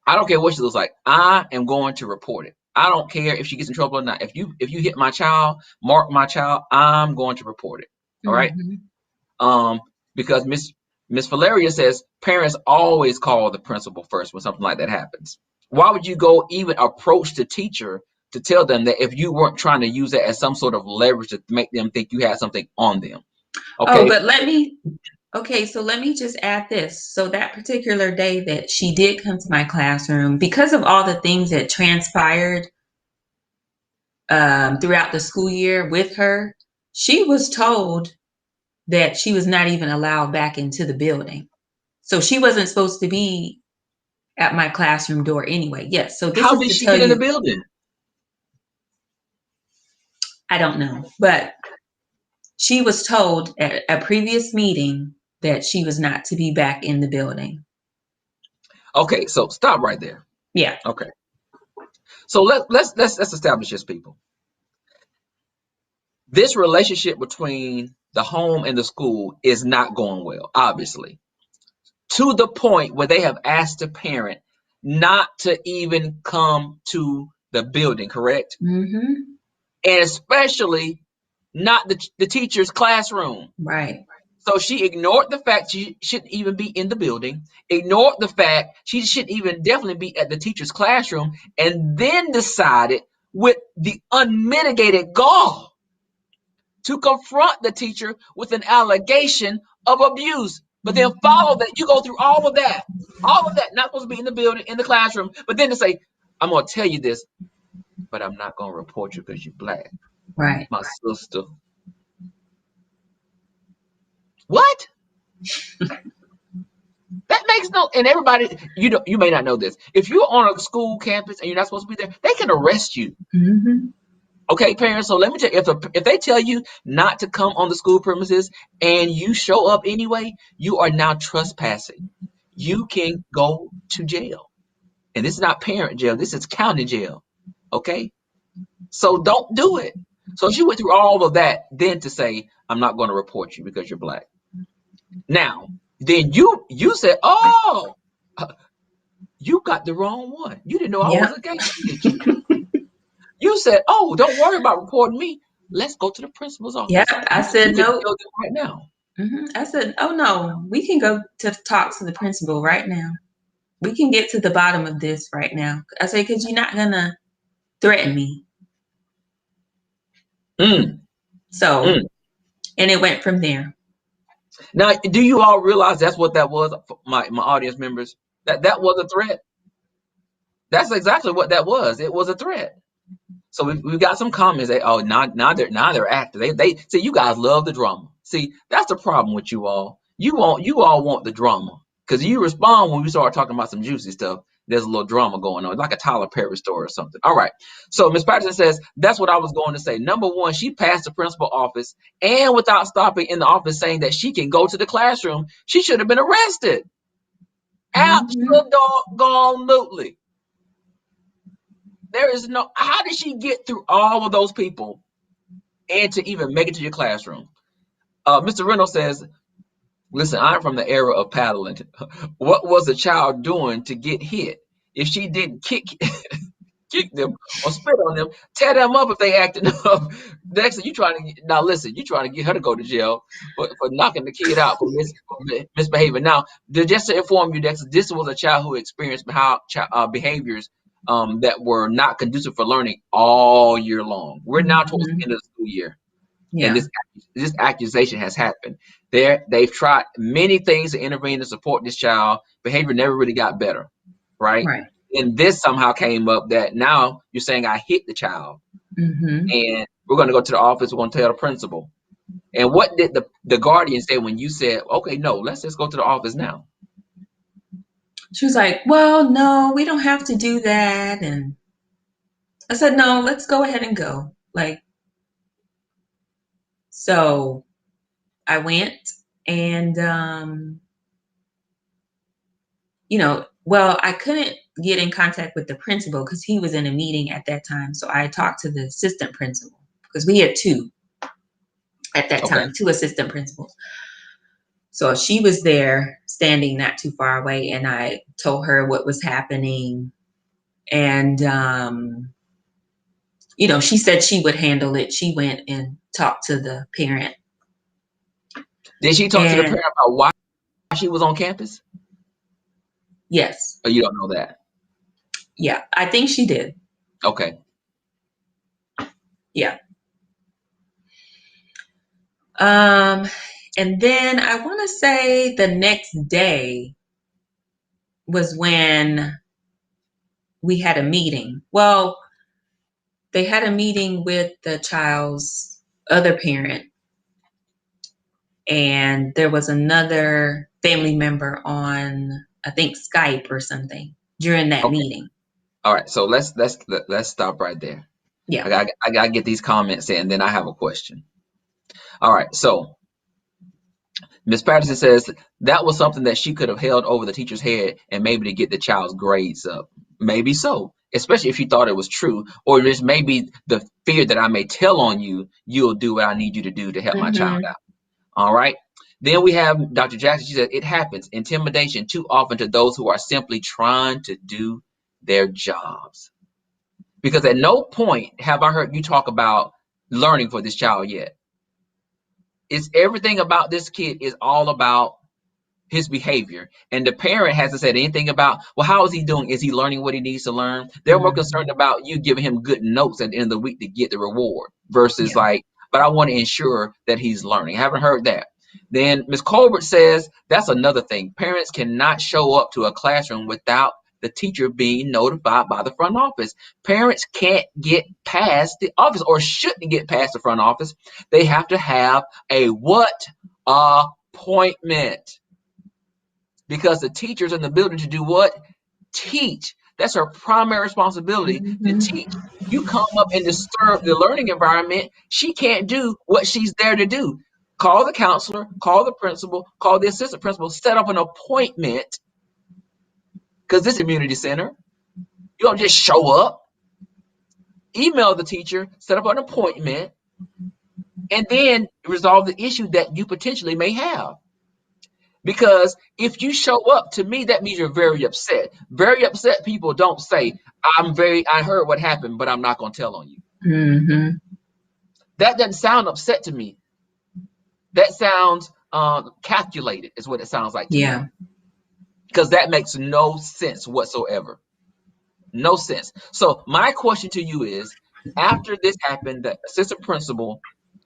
I don't care what she looks like. I am going to report it. I don't care if she gets in trouble or not. If you hit my child, mark my child, I'm going to report it. All right. Mhm. Um, because Miss Valeria says parents always call the principal first when something like that happens. Why would you go even approach the teacher to tell them that if you weren't trying to use that as some sort of leverage to make them think you had something on them? Oh, Okay. but okay, so let me just add this. So that particular day that she did come to my classroom, because of all the things that transpired throughout the school year with her, she was told that she was not even allowed back into the building. So she wasn't supposed to be at my classroom door anyway. Yes. So this How is did to she tell get in the you, building? I don't know, but she was told at a previous meeting that she was not to be back in the building. Okay, so stop right there. Yeah. Okay. So let's establish this, people. This relationship between the home and the school is not going well, obviously, to the point where they have asked the parent not to even come to the building, correct? Mm-hmm. And especially not the teacher's classroom. Right. So she ignored the fact she shouldn't even be in the building, ignored the fact she shouldn't even definitely be at the teacher's classroom, and then decided with the unmitigated gall to confront the teacher with an allegation of abuse. But then follow that. You go through all of that, not supposed to be in the building, in the classroom. But then to say, I'm gonna tell you this, but I'm not gonna report you because you're black, Right. my sister. What? That makes no. And everybody, you may not know this. If you're on a school campus and you're not supposed to be there, they can arrest you. Mm-hmm. Okay, parents. So let me tell you, if they tell you not to come on the school premises and you show up anyway, you are now trespassing. You can go to jail, and this is not parent jail. This is county jail. Okay, so don't do it. So she went through all of that, then to say, I'm not going to report you because you're black. Now, then you said, oh, you got the wrong one. You didn't know I was Yep. a gangster, did you? You said, oh, don't worry about reporting me. Let's go to the principal's Yep. office. I You said can no. tell them right now. I said, oh no, we can go to talk to the principal right now. We can get to the bottom of this right now. I said, because you're not gonna threaten me. Mm, So, mm. and it went from there. Now, do you all realize that's what that was, my audience members? That was a threat. That's exactly what that was. It was a threat. So we've got some comments that, oh, now they're active. They see, you guys love the drama. See, that's the problem with you all. You all want the drama because you respond when we start talking about some juicy stuff. There's a little drama going on, like a Tyler Perry story or something. All right. So Miss Patterson says that's what I was going to say. Number one, she passed the principal office, and without stopping in the office saying that she can go to the classroom, she should have been arrested. Mm-hmm. Absolutely. There is no. How did she get through all of those people and to even make it to your classroom? Mr. Reynolds says, listen, I'm from the era of paddling. What was the child doing to get hit? If she didn't kick them or spit on them, tear them up if they acted up. Next, you trying to get her to go to jail for knocking the kid out for misbehaving. Now, just to inform you, Dexter, this was a child who experienced behaviors that were not conducive for learning all year long. We're now towards the Mm-hmm. end of the school year, and Yeah. this accusation has happened. They've tried many things to intervene to support this child. Behavior never really got better, right? Right. And this somehow came up that now you're saying I hit the child, Mm-hmm. and we're going to go to the office. We're going to tell the principal. And what did the guardian say when you said, okay, no, let's just go to the office now? She was like, well, no, we don't have to do that. And I said, no, let's go ahead and go. Like, so I went and, well, I couldn't get in contact with the principal because he was in a meeting at that time. So I talked to the assistant principal because we had two at that Okay. time, two assistant principals. So she was there standing not too far away, and I told her what was happening. And, she said she would handle it. She went and talked to the parent. Did she talk to the And parent about why she was on campus? yes, Or you don't know that? yeah, I think she did. Okay. Yeah. And then I want to say the next day was when we had a meeting. Well, they had a meeting with the child's other parent, and there was another family member on, I think, Skype or something during that Okay. meeting. All right. So let's stop right there. Yeah. I gotta get these comments in, and then I have a question. All right. So Miss Patterson says that was something that she could have held over the teacher's head and maybe to get the child's grades up. Maybe so, especially if she thought it was true, or just maybe the fear that I may tell on you, you'll do what I need you to do to help my child Mm-hmm. out. All right. Then we have Dr. Jackson. She said it happens. Intimidation too often to those who are simply trying to do their jobs. Because at no point have I heard you talk about learning for this child yet. It's everything about this kid is all about his behavior. And the parent hasn't said anything about, well, how is he doing? Is he learning what he needs to learn? They're more Mm-hmm. concerned about you giving him good notes at the end of the week to get the reward versus Yeah. like, but I want to ensure that he's learning. I haven't heard that. Then Ms. Colbert says that's another thing. Parents cannot show up to a classroom without the teacher being notified by the front office. Parents can't get past the office or shouldn't get past the front office. They have to have a what? Appointment. Because the teacher's in the building to do what? Teach. That's her primary responsibility to teach. You come up and disturb the learning environment, she can't do what she's there to do. Call the counselor, call the principal, call the assistant principal, set up an appointment, because this is a community center. You don't just show up. Email the teacher, set up an appointment, and then resolve the issue that you potentially may have. Because if you show up, to me, that means you're very upset. Very upset people don't say, I heard what happened, but I'm not going to tell on you. Mm-hmm. That doesn't sound upset to me. That sounds calculated, is what it sounds like to me. Because that makes no sense whatsoever. No sense. So my question to you is, after this happened, the assistant principal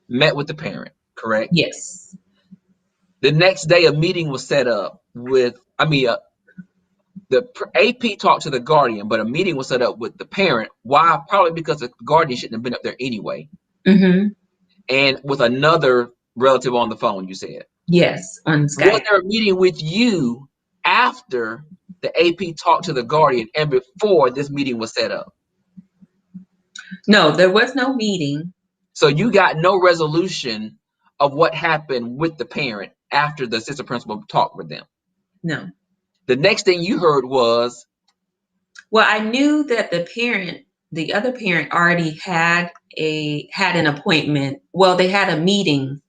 met with the parent, correct? Yes. The next day, a meeting was set up with, the AP talked to the guardian, but a meeting was set up with the parent. Why? Probably because the guardian shouldn't have been up there anyway. Mm-hmm. And with another relative on the phone, you said. Yes, on Skype. Was there a meeting with you after the AP talked to the guardian and before this meeting was set up? No, there was no meeting. So you got no resolution of what happened with the parent after the assistant principal talked with them? No. The next thing you heard was? Well, I knew that the other parent already had an appointment. Well, they had a meeting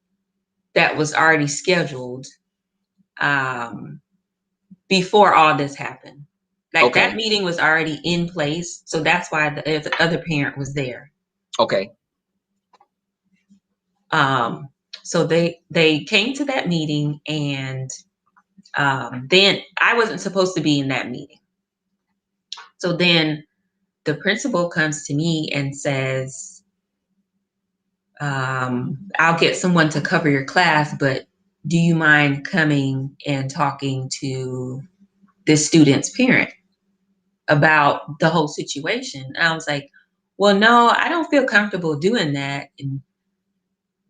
that was already scheduled before all this happened. Like that meeting was already in place, so that's why the other parent was there. Okay. So they came to that meeting, and then I wasn't supposed to be in that meeting. So then the principal comes to me and says, I'll get someone to cover your class, but do you mind coming and talking to this student's parent about the whole situation? And I was like, well, no, I don't feel comfortable doing that. And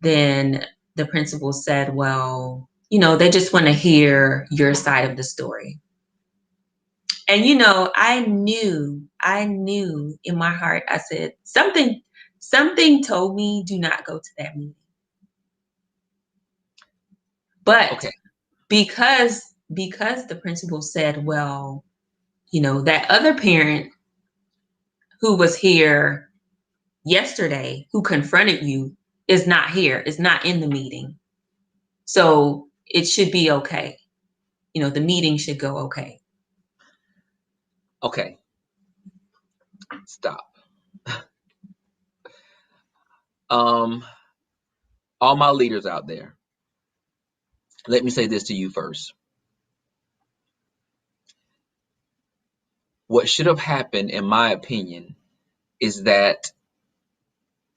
then the principal said, well, they just want to hear your side of the story. And, I knew in my heart, I said, something told me do not go to that meeting. But because the principal said, well, that other parent who was here yesterday, who confronted you, is not here, is not in the meeting. So it should be okay. The meeting should go okay. Okay. Stop. All my leaders out there, let me say this to you first. What should have happened, in my opinion, is that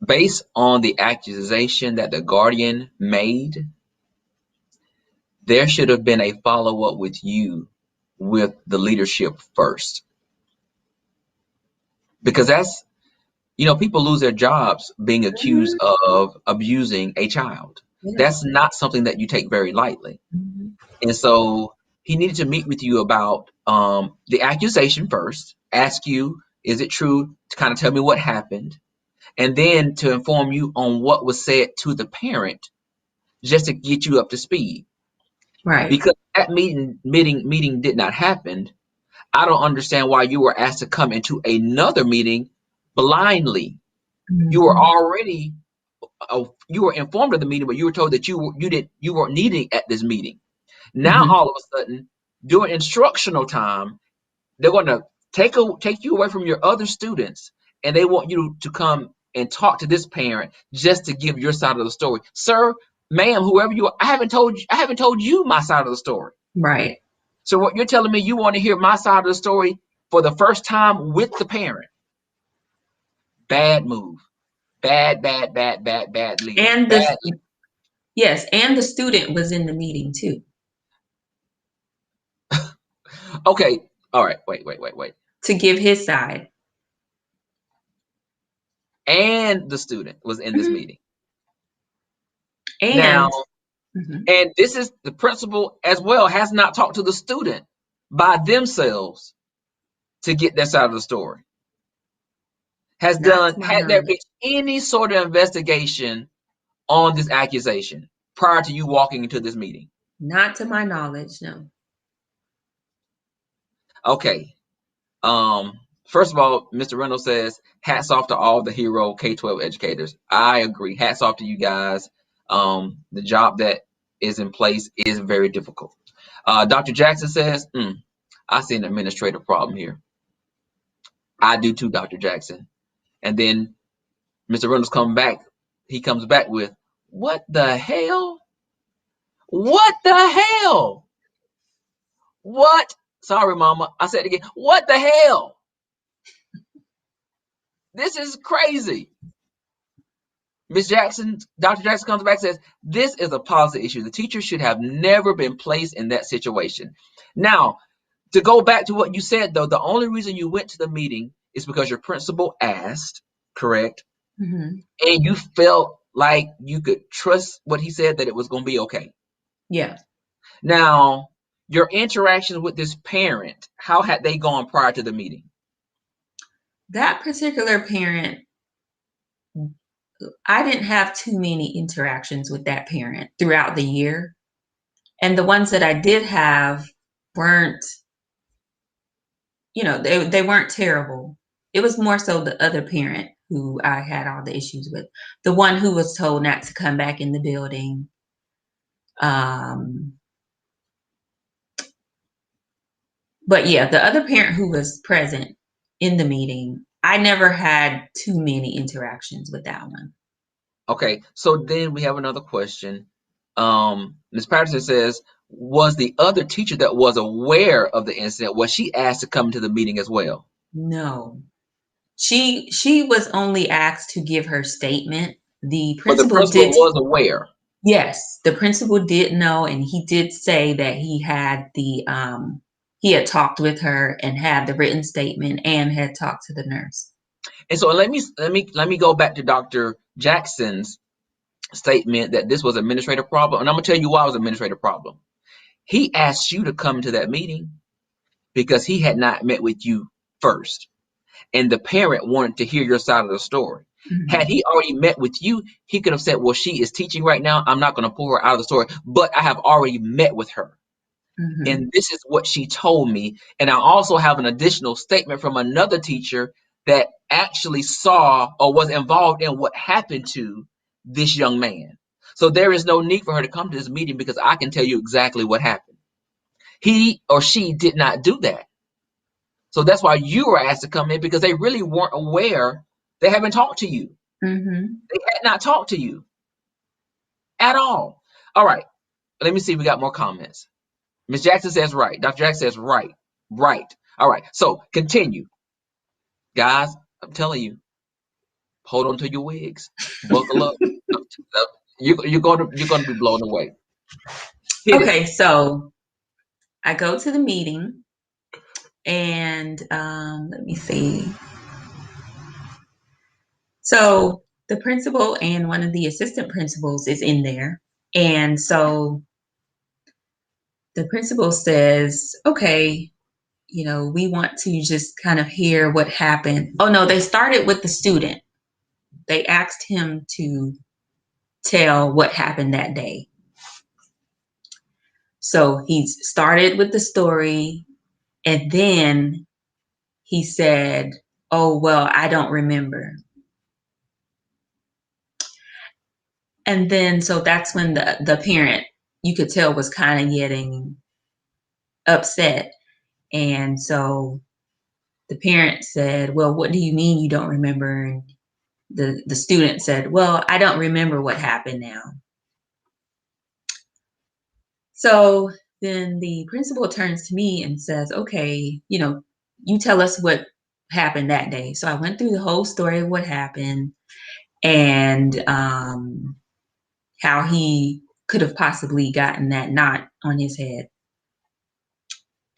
based on the accusation that the guardian made, there should have been a follow-up with you with the leadership first. Because that's, people lose their jobs being accused of abusing a child. That's not something that you take very lightly. And so he needed to meet with you about the accusation first, ask you, is it true, to kind of tell me what happened, and then to inform you on what was said to the parent, just to get you up to speed. Right. Because that meeting did not happen, I don't understand why you were asked to come into another meeting blindly. Mm-hmm. You were already you were informed of the meeting, but you were told that you weren't needed at this meeting. Now, all of a sudden, during instructional time, they're going to take you away from your other students, and they want you to come and talk to this parent just to give your side of the story. Sir, ma'am, whoever you are, I haven't told you my side of the story. Right. So what you're telling me, you want to hear my side of the story for the first time with the parent. Bad move. Bad leader. And Yes, and the student was in the meeting too Okay, all right, wait. to give his side. And the student was in this Mhm. meeting. Now, And mhm, and this is the principal as well has not talked to the student by themselves to get their side of the story. not to my Had there been knowledge. any sort of investigation on this accusation prior to you walking into this meeting? Not to my knowledge, no. Okay. First of all, Mr. Reynolds says, hats off to all the hero K-12 educators. I agree. Hats off to you guys. The job that is in place is very difficult. Dr. Jackson says, I see an administrative problem here. I do too, Dr. Jackson. And then Mr. Reynolds he comes back with, what the hell? What the hell? What? Sorry, mama. I said it again. What the hell? This is crazy. Dr. Jackson comes back and says, this is a policy issue. The teacher should have never been placed in that situation. Now, to go back to what you said, though, the only reason you went to the meeting is because your principal asked, correct? Mm-hmm. And you felt like you could trust what he said, that it was going to be okay. Yeah. Now, your interactions with this parent, how had they gone prior to the meeting? That particular parent, I didn't have too many interactions with that parent throughout the year. And the ones that I did have weren't, they weren't terrible. It was more so the other parent who I had all the issues with. The one who was told not to come back in the building. But yeah, the other parent who was present in the meeting, I never had too many interactions with that one. Okay, so then we have another question. Ms. Patterson says, was the other teacher that was aware of the incident, was she asked to come to the meeting as well? No. She was only asked to give her statement. The But the principal principal did. was aware. Yes, the principal did know, and he did say that he had talked with her and had the written statement and had talked to the nurse. And so let me go back to Dr. Jackson's statement that this was an administrative problem. And I'm gonna tell you why it was an administrative problem. He asked you to come to that meeting because he had not met with you first. And the parent wanted to hear your side of the story. Had Mm-hmm. he already met with you, he could have said, well, she is teaching right now. I'm not going to pull her out of the story, but I have already met with her. Mm-hmm. And this is what she told me. And I also have an additional statement from another teacher that actually saw or was involved in what happened to this young man. So there is no need for her to come to this meeting because I can tell you exactly what happened. He or she did not do that. So that's why you were asked to come in because they really weren't aware. They haven't talked to you. Mm-hmm. They had not talked to you at all. All right. Let me see if we got more comments. Ms. Jackson says right. Dr. Jackson says right. Right. All right. So continue. Guys, I'm telling you, hold on to your wigs. Buckle up. You're gonna be blown away. Hit it. Okay, so I go to the meeting, and let me see. So the principal and one of the assistant principals is in there. And so the principal says, okay, we want to just kind of hear what happened. Oh, no, they started with the student. They asked him to tell what happened that day. So he started with the story, and then he said, oh, well, I don't remember. And then, so that's when the parent, you could tell, was kind of getting upset. And so the parent said, well, what do you mean you don't remember? And the student said, well, I don't remember what happened now. So then the principal turns to me and says, okay, you tell us what happened that day. So I went through the whole story of what happened and how he could have possibly gotten that knot on his head.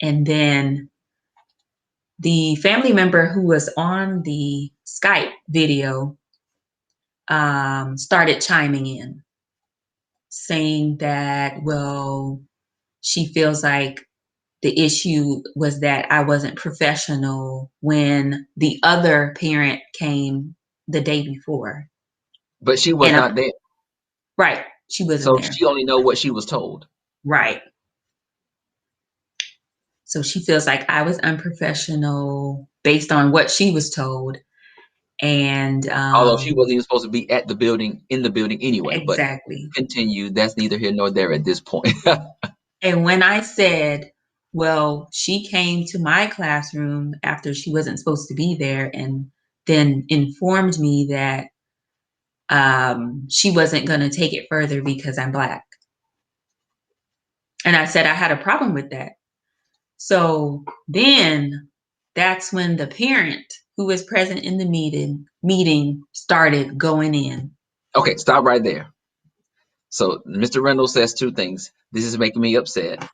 And then the family member who was on the Skype video started chiming in, saying that, well, she feels like the issue was that I wasn't professional when the other parent came the day before. But she was not there. Right. She wasn't So there. she only know what she was told. Right. So she feels like I was unprofessional based on what she was told. And Although she wasn't even supposed to be in the building anyway. But exactly. continue. That's neither here nor there at this point. And when I said, well, she came to my classroom after she wasn't supposed to be there and then informed me that she wasn't going to take it further because I'm Black. And I said I had a problem with that. So then that's when the parent who was present in the meeting started going in. Okay, stop right there. So Mr. Reynolds says two things. This is making me upset.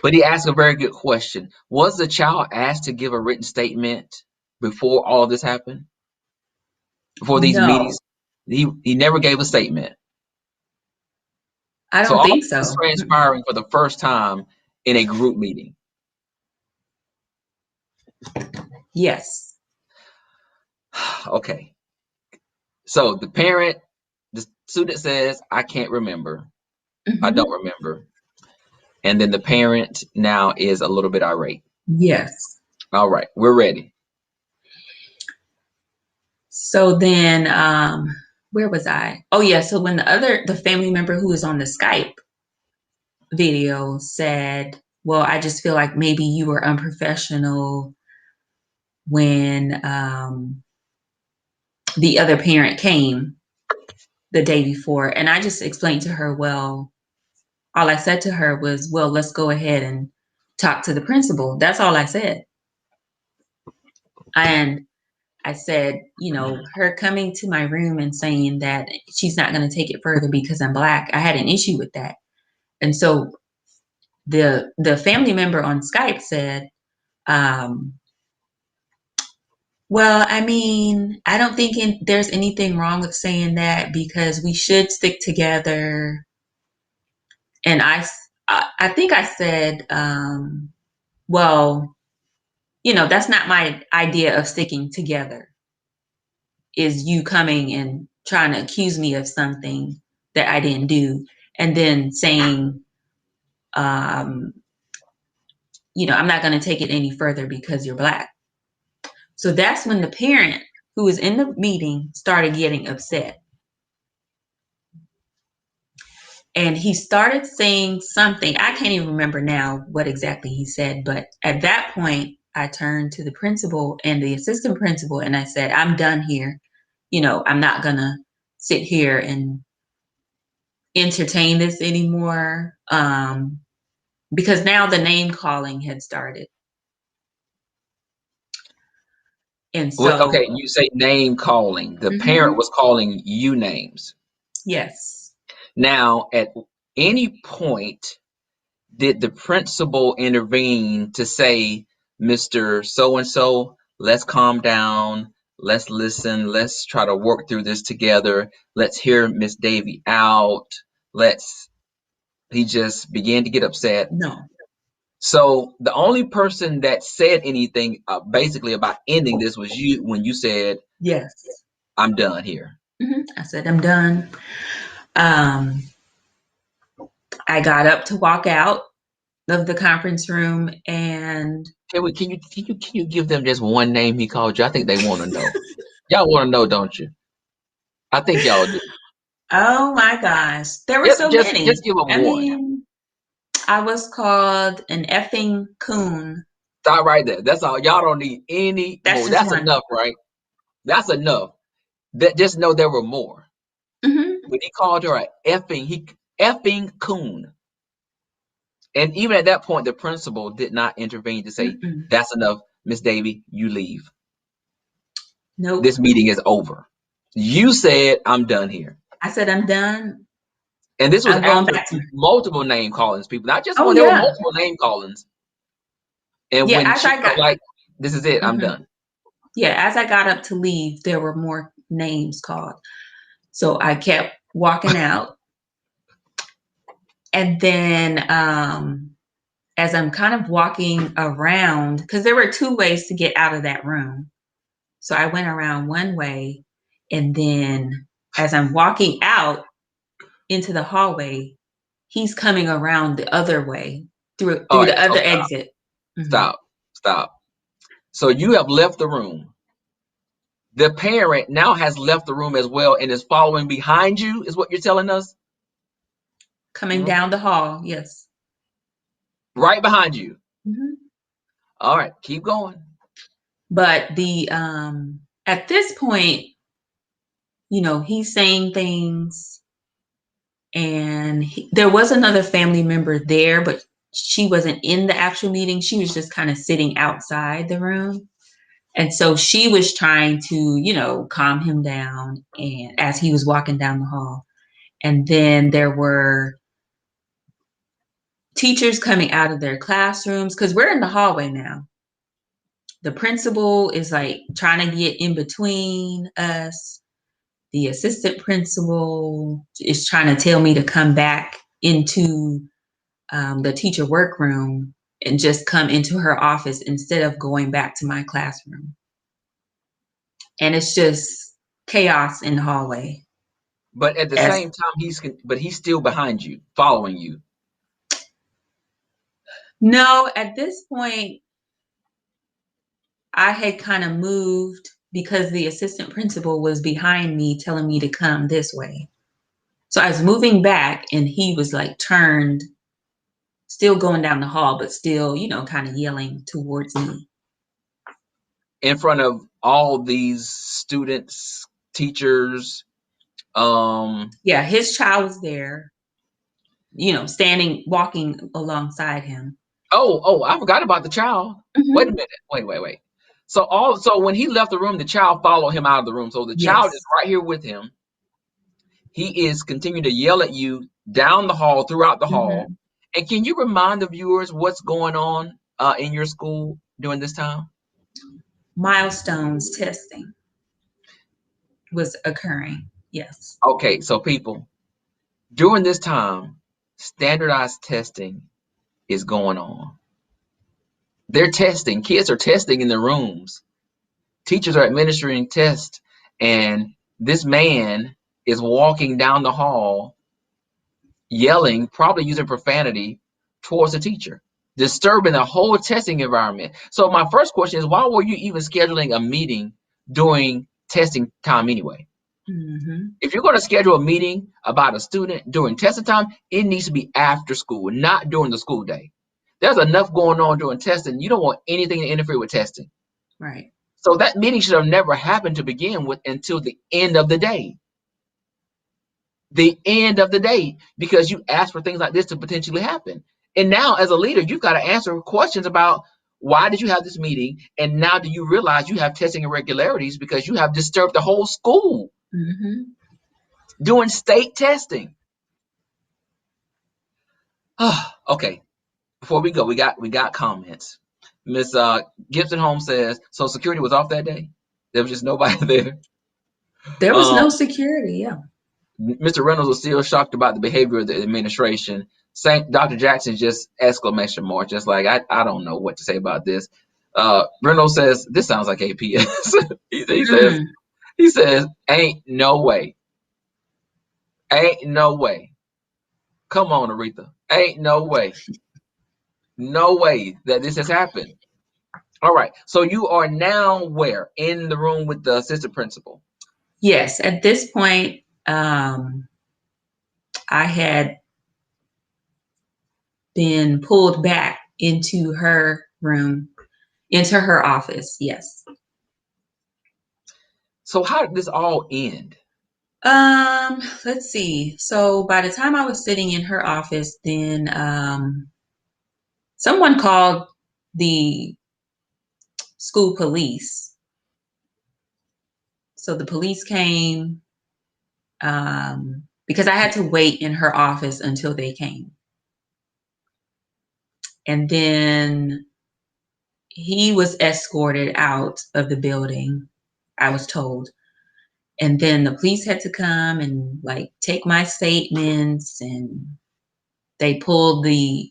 But he asked a very good question. Was the child asked to give a written statement before all this happened? Before these No, meetings? He never gave a statement. I So don't all think this is so. transpiring for the first time in a group meeting. Yes. Okay. So the student says, I can't remember. I Mm-hmm. don't remember. And then the parent now is a little bit irate. Yes. All right, we're ready. So then, where was I? Oh yeah. So when the family member who was on the Skype video said, well, I just feel like maybe you were unprofessional when the other parent came the day before. And I just explained to her, well, all I said to her was, well, let's go ahead and talk to the principal. That's all I said. And I said, her coming to my room and saying that she's not going to take it further because I'm Black, I had an issue with that. And so the family member on Skype said, well, I mean, I don't think there's anything wrong with saying that because we should stick together. And I think I said, well, that's not my idea of sticking together, is you coming and trying to accuse me of something that I didn't do. And then saying, I'm not going to take it any further because you're Black. So that's when the parent who was in the meeting started getting upset. And he started saying something. I can't even remember now what exactly he said, but at that point, I turned to the principal and the assistant principal and I said, I'm done here. I'm not going to sit here and entertain this anymore, because now the name calling had started. And so, Okay, you say name calling. The parent mhm, was calling you names. yes, Now, at any point, did the principal intervene to say, Mr. So and so, let's calm down, let's listen, let's try to work through this together, let's hear Miss Davie out, he just began to get upset. no, So the only person that said anything basically about ending this was you when you said, yes. I'm done here. I said, I'm done. Um, I got up to walk out of the conference room and Can you give them just one name he called you? I think they want to know. Y'all want to know, don't you? I think y'all do. oh my gosh, there were Yep, so just many. give them I one. mean, I was called an effing coon. Stop right there. That's all. Y'all don't need any That's more. just That's one. enough, right? That's enough. That just know there were more. Hmm. When he called her a effing coon. And even at that point, the principal did not intervene to say, Mm-mm. that's enough, Miss Davie, you leave. Nope. This meeting is over. You said, I'm done here. I said, I'm done. And this was I'm going after back to, multiple name callings, people. Not just oh one, there were yeah. multiple name callings. And Yeah, when as she I felt got, like, this is it, I'm mhm. done. Yeah, as I got up to leave, there were more names called. So I kept walking out. And then as I'm kind of walking around, because there were two ways to get out of that room. So I went around one way. And then as I'm walking out into the hallway, he's coming around the other way All through right, the so other stop, exit. Mhm. stop, stop. So you have left the room. The parent now has left the room as well and is following behind you, is what you're telling us? Coming Mhm. down the hall, yes. Right behind you. Mhm. All right, keep going. But the at this point, he's saying things, and there was another family member there, but she wasn't in the actual meeting. She was just kind of sitting outside the room. And so she was trying to, calm him down and as he was walking down the hall. And then there were teachers coming out of their classrooms because we're in the hallway now. The principal is like trying to get in between us. The assistant principal is trying to tell me to come back into the teacher workroom and just come into her office instead of going back to my classroom. And it's just chaos in the hallway. But at the As same time, he's still behind you, following you. No, at this point, I had kind of moved because the assistant principal was behind me telling me to come this way. So I was moving back and he was like turned, still going down the hall, but still, kind of yelling towards me. In front of all these students, teachers. Yeah, his child was there, standing, walking alongside him. Oh, I forgot about the child. Wait a Hmm. minute. Wait. So when he left the room, the child followed him out of the room. So the child is Yes. right here with him. He is continuing to yell at you down the hall, throughout the hall. Hmm. And can you remind the viewers what's going on in your school during this time? Milestones testing was occurring. Yes. Okay, so people, during this time, standardized testing is going on. They're testing. Kids are testing in their rooms. Teachers are administering tests, and this man is walking down the hall, yelling, probably using profanity towards the teacher, disturbing the whole testing environment. So my first question is, why were you even scheduling a meeting during testing time anyway? Hmm. If you're going to schedule a meeting about a student during testing time, it needs to be after school, not during the school day. There's enough going on during testing. You don't want anything to interfere with testing. Right. So that meeting should have never happened to begin with until the end of the day. The end of the day, because you asked for things like this to potentially happen. And now, as a leader, you've got to answer questions about why did you have this meeting? And now do you realize you have testing irregularities because you have disturbed the whole school Hmm. doing state testing? Okay, before we go, we got comments. Miss Gibson Holmes says, so security was off that day. There was just nobody there. There was Um, no security. Yeah. Mr. Reynolds was still shocked about the behavior of the administration. Saint Dr. Jackson just exclamation mark, just like I don't know what to say about this. Reynolds says this sounds like APS. he says Hmm. he says ain't no way, ain't no way. Come on, Aretha, ain't no way that this has happened. All right, so you are now where in the room with the assistant principal. Yes. At this point, I had been pulled back into her room, into her office. Yes. So how did this all end? Let's see. So by the time I was sitting in her office, then someone called the school police. So the police came. because I had to wait in her office until they came. And then he was escorted out of the building, I was told. And then the police had to come and like take my statements, and they pulled the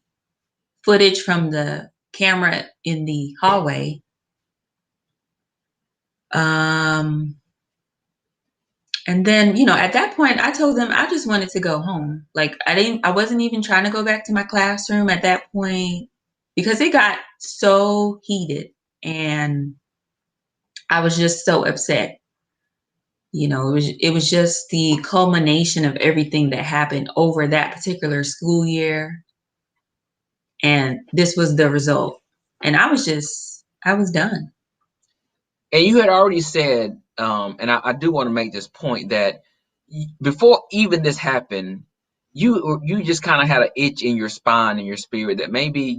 footage from the camera in the hallway. And then, at that point, I told them I just wanted to go home. Like I wasn't even trying to go back to my classroom at that point because it got so heated and I was just so upset. It was just the culmination of everything that happened over that particular school year. And this was the result. And I was done. And you had already said, and I do want to make this point that before even this happened, you just kind of had an itch in your spine and your spirit that maybe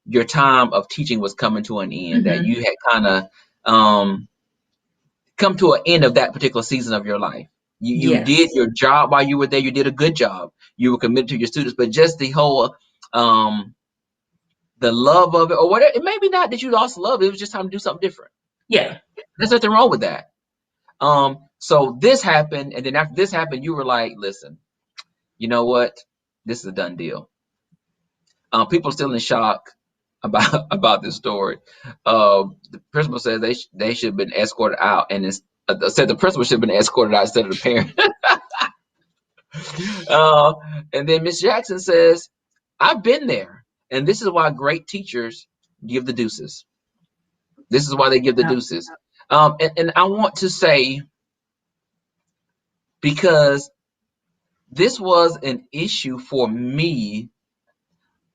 your time of teaching was coming to an end. That Mm-hmm. you had kind of come to an end of that particular season of your life. You did Yes. your job while you were there. You did a good job. You were committed to your students, but just the whole the love of it or whatever. It maybe not that you lost love. It was just time to do something different. Yeah. There's nothing wrong with that. So this happened, and then after this happened, you were like, listen, you know what? This is a done deal. People are still in shock about this story. The principal says they should have been escorted out, and said the principal should have been escorted out instead of the parent. uh, and then Miss Jackson says, I've been there, and this is why great teachers give the deuces. This is why they give the Yeah. deuces. And I want to say, because this was an issue for me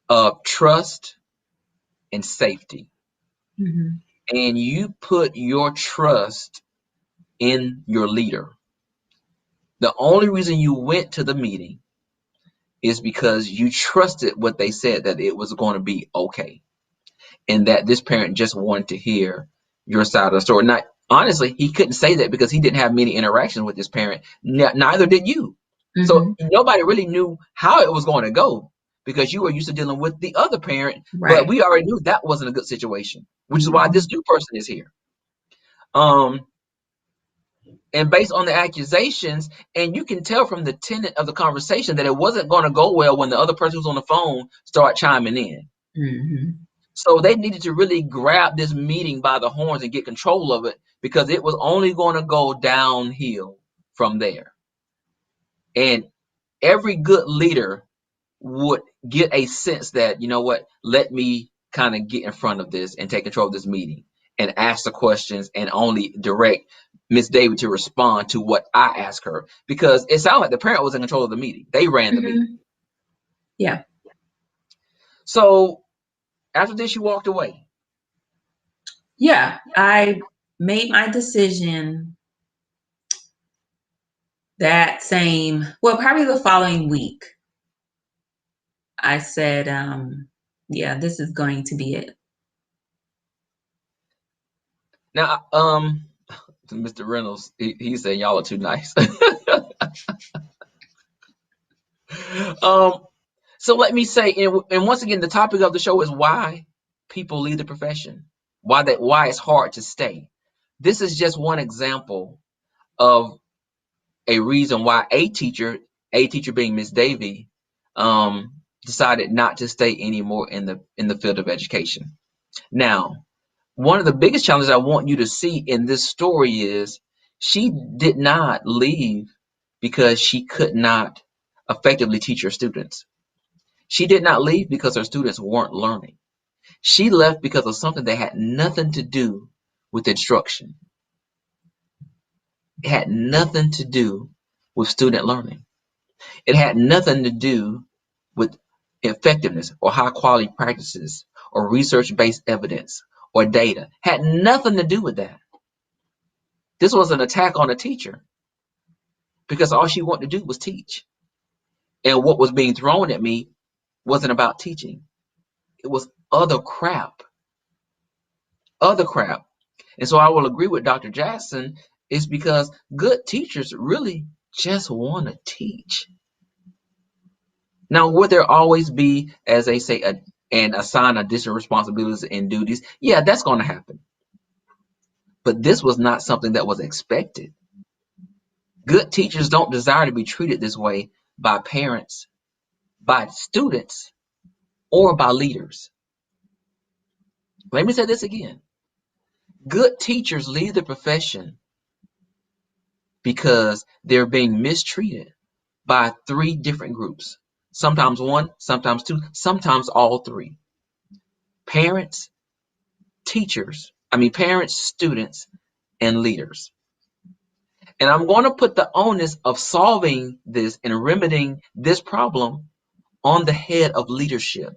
of trust and safety. Mm-hmm. And you put your trust in your leader. The only reason you went to the meeting is because you trusted what they said, that it was going to be okay. And that this parent just wanted to hear your side of the story. Now, honestly, he couldn't say that because he didn't have many interactions with this parent. Neither did you. So Mm-hmm. nobody really knew how it was going to go because you were used to dealing with the other parent, but Right. we already knew that wasn't a good situation, which is why Mm-hmm. this new person is here. Um, and based on the accusations, and you can tell from the tenor of the conversation that it wasn't going to go well when the other person who's on the phone start chiming in. Mm-hmm. So they needed to really grab this meeting by the horns and get control of it because it was only going to go downhill from there. And every good leader would get a sense that, you know what, let me kind of get in front of this and take control of this meeting and ask the questions and only direct Miss Davie to respond to what I ask her. Because it sounded like the parent was in control of the meeting. They ran the meeting. Mm-hmm. Yeah. So after this, you walked away. Yeah. I made my decision probably the following week. I said, yeah, this is going to be it. Now, Mr. Reynolds, he said y'all are too nice. um, so let me say, and once again, the topic of the show is why people leave the profession, why it's hard to stay. This is just one example of a reason why a teacher being Miss Davie, decided not to stay anymore in the field of education. Now, one of the biggest challenges I want you to see in this story is she did not leave because she could not effectively teach her students. She did not leave because her students weren't learning. She left because of something that had nothing to do with instruction. It had nothing to do with student learning. It had nothing to do with effectiveness or high quality practices or research based evidence or data. Had nothing to do with that. This was an attack on a teacher because all she wanted to do was teach. And what was being thrown at me wasn't about teaching. It was other crap. Other crap. And so I will agree with Dr. Jackson is because good teachers really just want to teach. Now, would there always be, as they say, and assign additional responsibilities and duties? Yeah, that's going to happen. But this was not something that was expected. Good teachers don't desire to be treated this way by parents, by students, or by leaders. Let me say this again. Good teachers leave the profession because they're being mistreated by three different groups. Sometimes one, sometimes two, sometimes all three. Parents, parents, students, and leaders. And I'm going to put the onus of solving this and remedying this problem on the head of leadership,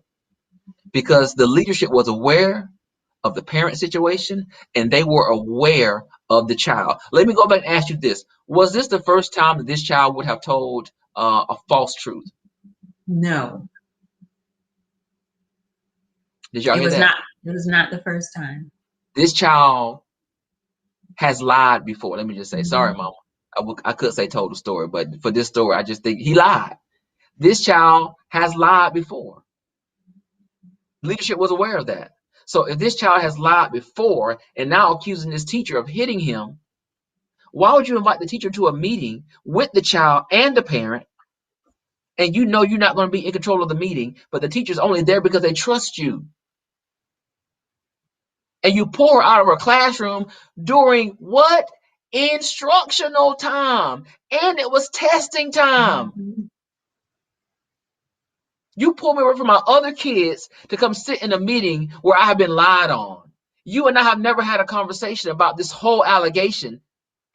because the leadership was aware of the parent situation and they were aware of the child. Let me go back and ask you this. Was this the first time that this child would have told a false truth? No, Did y'all it hear was that? not. It was not the first time. This child has lied before. Let me just say, sorry, Mhm. mama. I could say told the story, but for this story, I just think he lied. This child has lied before. Leadership was aware of that. So if this child has lied before and now accusing this teacher of hitting him, why would you invite the teacher to a meeting with the child and the parent, and you know you're not going to be in control of the meeting, but the teacher's only there because they trust you? And you pull her out of her classroom during what? Instructional time. And it was testing time. Mhm. You pull me away from my other kids to come sit in a meeting where I have been lied on. You and I have never had a conversation about this whole allegation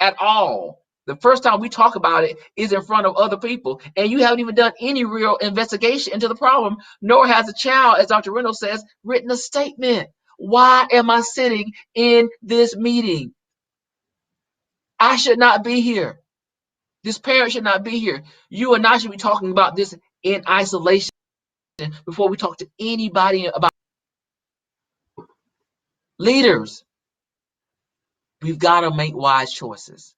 at all. The first time we talk about it is in front of other people, and you haven't even done any real investigation into the problem, nor has the child, as Dr. Reynolds says, written a statement. Why am I sitting in this meeting? I should not be here. This parent should not be here. You and I should be talking about this in isolation before we talk to anybody about leaders. We've got to make wise choices.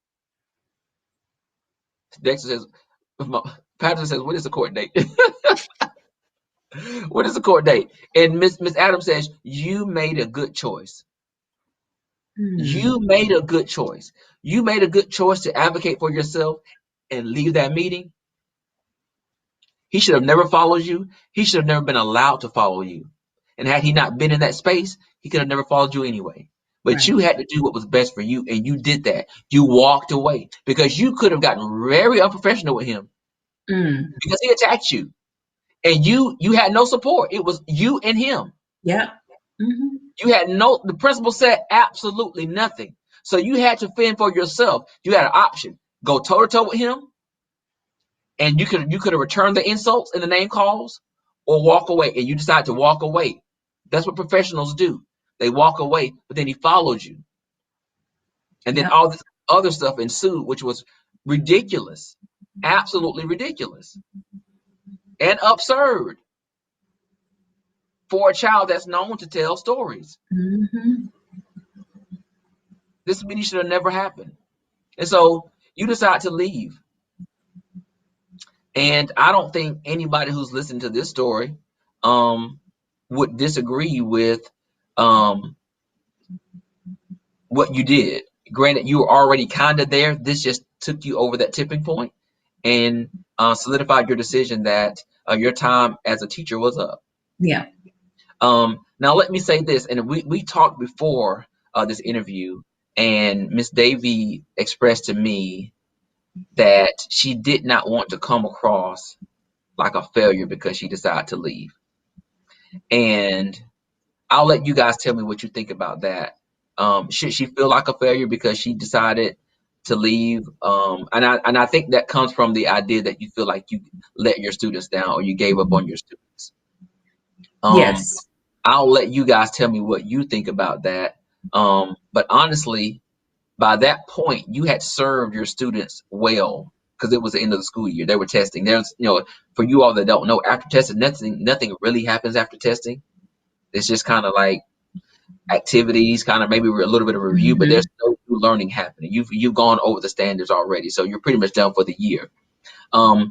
Dexter says, Patrick says, what is the court date? What is the court date? And Miss Adams says, you made a good choice. Hmm. You made a good choice. You made a good choice to advocate for yourself and leave that meeting. He should have never followed you. He should have never been allowed to follow you. And had he not been in that space, he could have never followed you anyway. But Right. you had to do what was best for you, and you did that. You walked away because you could have gotten very unprofessional with him Mm. because he attacked you, and you had no support. It was you and him. Yep. Hmm. You had no. The principal said absolutely nothing, so you had to fend for yourself. You had an option: go toe to toe with him, and you could have returned the insults and the name calls, or walk away. And you decided to walk away. That's what professionals do. They walk away, but then he followed you, and then Yep. all this other stuff ensued, which was ridiculous, absolutely ridiculous, and absurd for a child that's known to tell stories. Hmm. This meeting should have never happened, and so you decide to leave. And I don't think anybody who's listening to this story um, would disagree with um, what you did. Granted, you were already kind of there. This just took you over that tipping point and solidified your decision that your time as a teacher was up. Yeah. Now, let me say this, and we talked before this interview, and Miss Davie expressed to me that she did not want to come across like a failure because she decided to leave. And I'll let you guys tell me what you think about that. Should she feel like a failure because she decided to leave? And I think that comes from the idea that you feel like you let your students down or you gave up on your students. Um, Yes. I'll let you guys tell me what you think about that. But honestly, by that point, you had served your students well because it was the end of the school year. They were testing. For you all that don't know, after testing, nothing really happens after testing. It's just kind of like activities, kind of maybe a little bit of review, but Hmm. there's no new learning happening. You've gone over the standards already, so you're pretty much done for the year.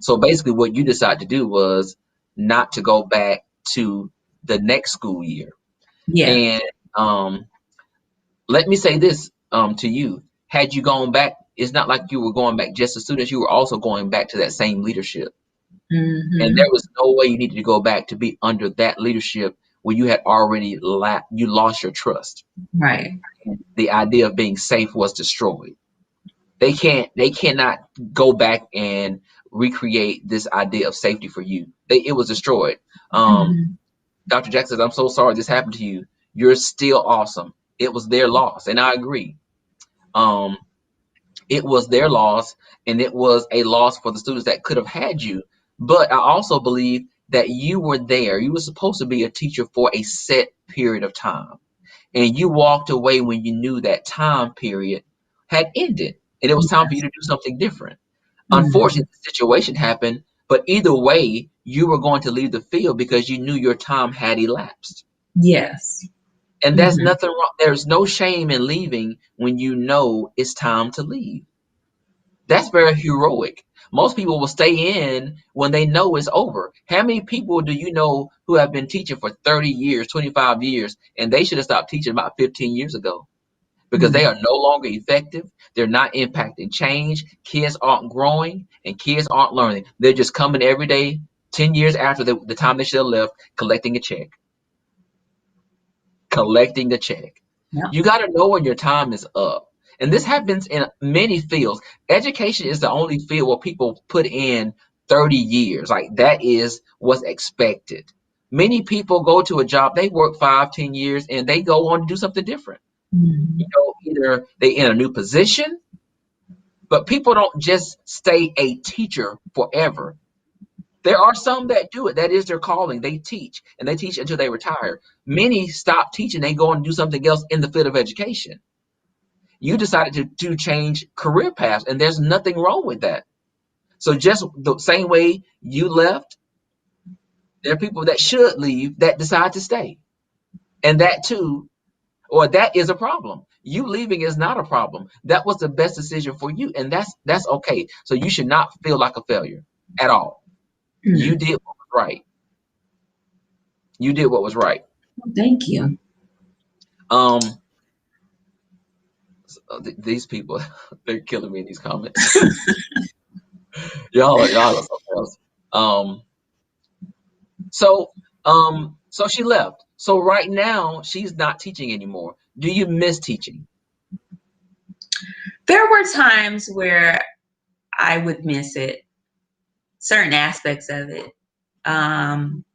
So basically, what you decided to do was not to go back to the next school year. Yeah. And let me say this to you: had you gone back, it's not like you were going back just as students. You were also going back to that same leadership, and there Mm-hmm. was no way you needed to go back to be under that leadership when you had already you lost your trust. Right. The idea of being safe was destroyed. They cannot go back and recreate this idea of safety for you. It was destroyed. Um, Mm-hmm. Dr. Jackson says, I'm so sorry this happened to you. You're still awesome. It was their loss, and I agree. Um, it was their loss, and it was a loss for the students that could have had you. But I also believe that you were there. You were supposed to be a teacher for a set period of time, and you walked away when you knew that time period had ended, and it was time for you Yes. to do something different. Mm-hmm. Unfortunately, the situation happened, but either way, you were going to leave the field because you knew your time had elapsed. Yes. And there's Mm-hmm. nothing wrong. There's no shame in leaving when you know it's time to leave. That's very heroic. Most people will stay in when they know it's over. How many people do you know who have been teaching for 30 years, 25 years, and they should have stopped teaching about 15 years ago? Because they are no longer effective. They're not impacting change. Kids aren't growing and kids aren't learning. They're just coming every day, 10 years after the time they should have left, collecting a check. Collecting a check. Yep. You got to know when your time is up. And this happens in many fields. Education is the only field where people put in 30 years. Like that is what's expected. Many people go to a job, they work 5, 10 years, and they go on to do something different. Mm-hmm. Either they in a new position, but people don't just stay a teacher forever. There are some that do it. That is their calling. They teach, and they teach until they retire. Many stop teaching. They go and do something else in the field of education. You decided to change career paths, and there's nothing wrong with that. So just the same way you left, there are people that should leave that decide to stay. And that too, or that is a problem. You leaving is not a problem. That was the best decision for you, and that's okay. So you should not feel like a failure at all. You Mm-hmm. did what was right. You did what was right. Well, thank you. Um, these people, they're killing me in these comments. Y'all are something else. Um, so so she left. So right now she's not teaching anymore. Do you miss teaching? There were times where I would miss it, certain aspects of it.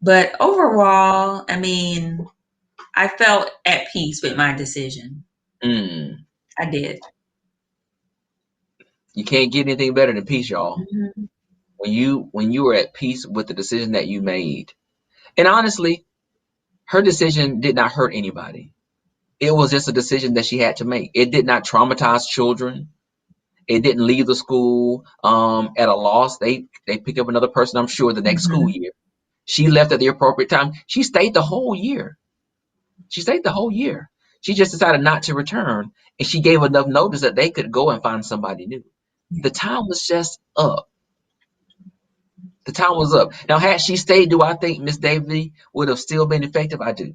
But overall, I mean, I felt at peace with my decision. Mm, I did. you can't get anything better than peace, y'all. Mm-hmm. When you were at peace with the decision that you made. And honestly, her decision did not hurt anybody. It was just a decision that she had to make. It did not traumatize children. It didn't leave the school at a loss. They pick up another person, I'm sure, the next school Mm-hmm. year. She left at the appropriate time. She stayed the whole year. She stayed the whole year. She just decided not to return, and she gave enough notice that they could go and find somebody new. The time was just up. The time was up. Now, had she stayed, do I think Miss Davie would have still been effective? I do.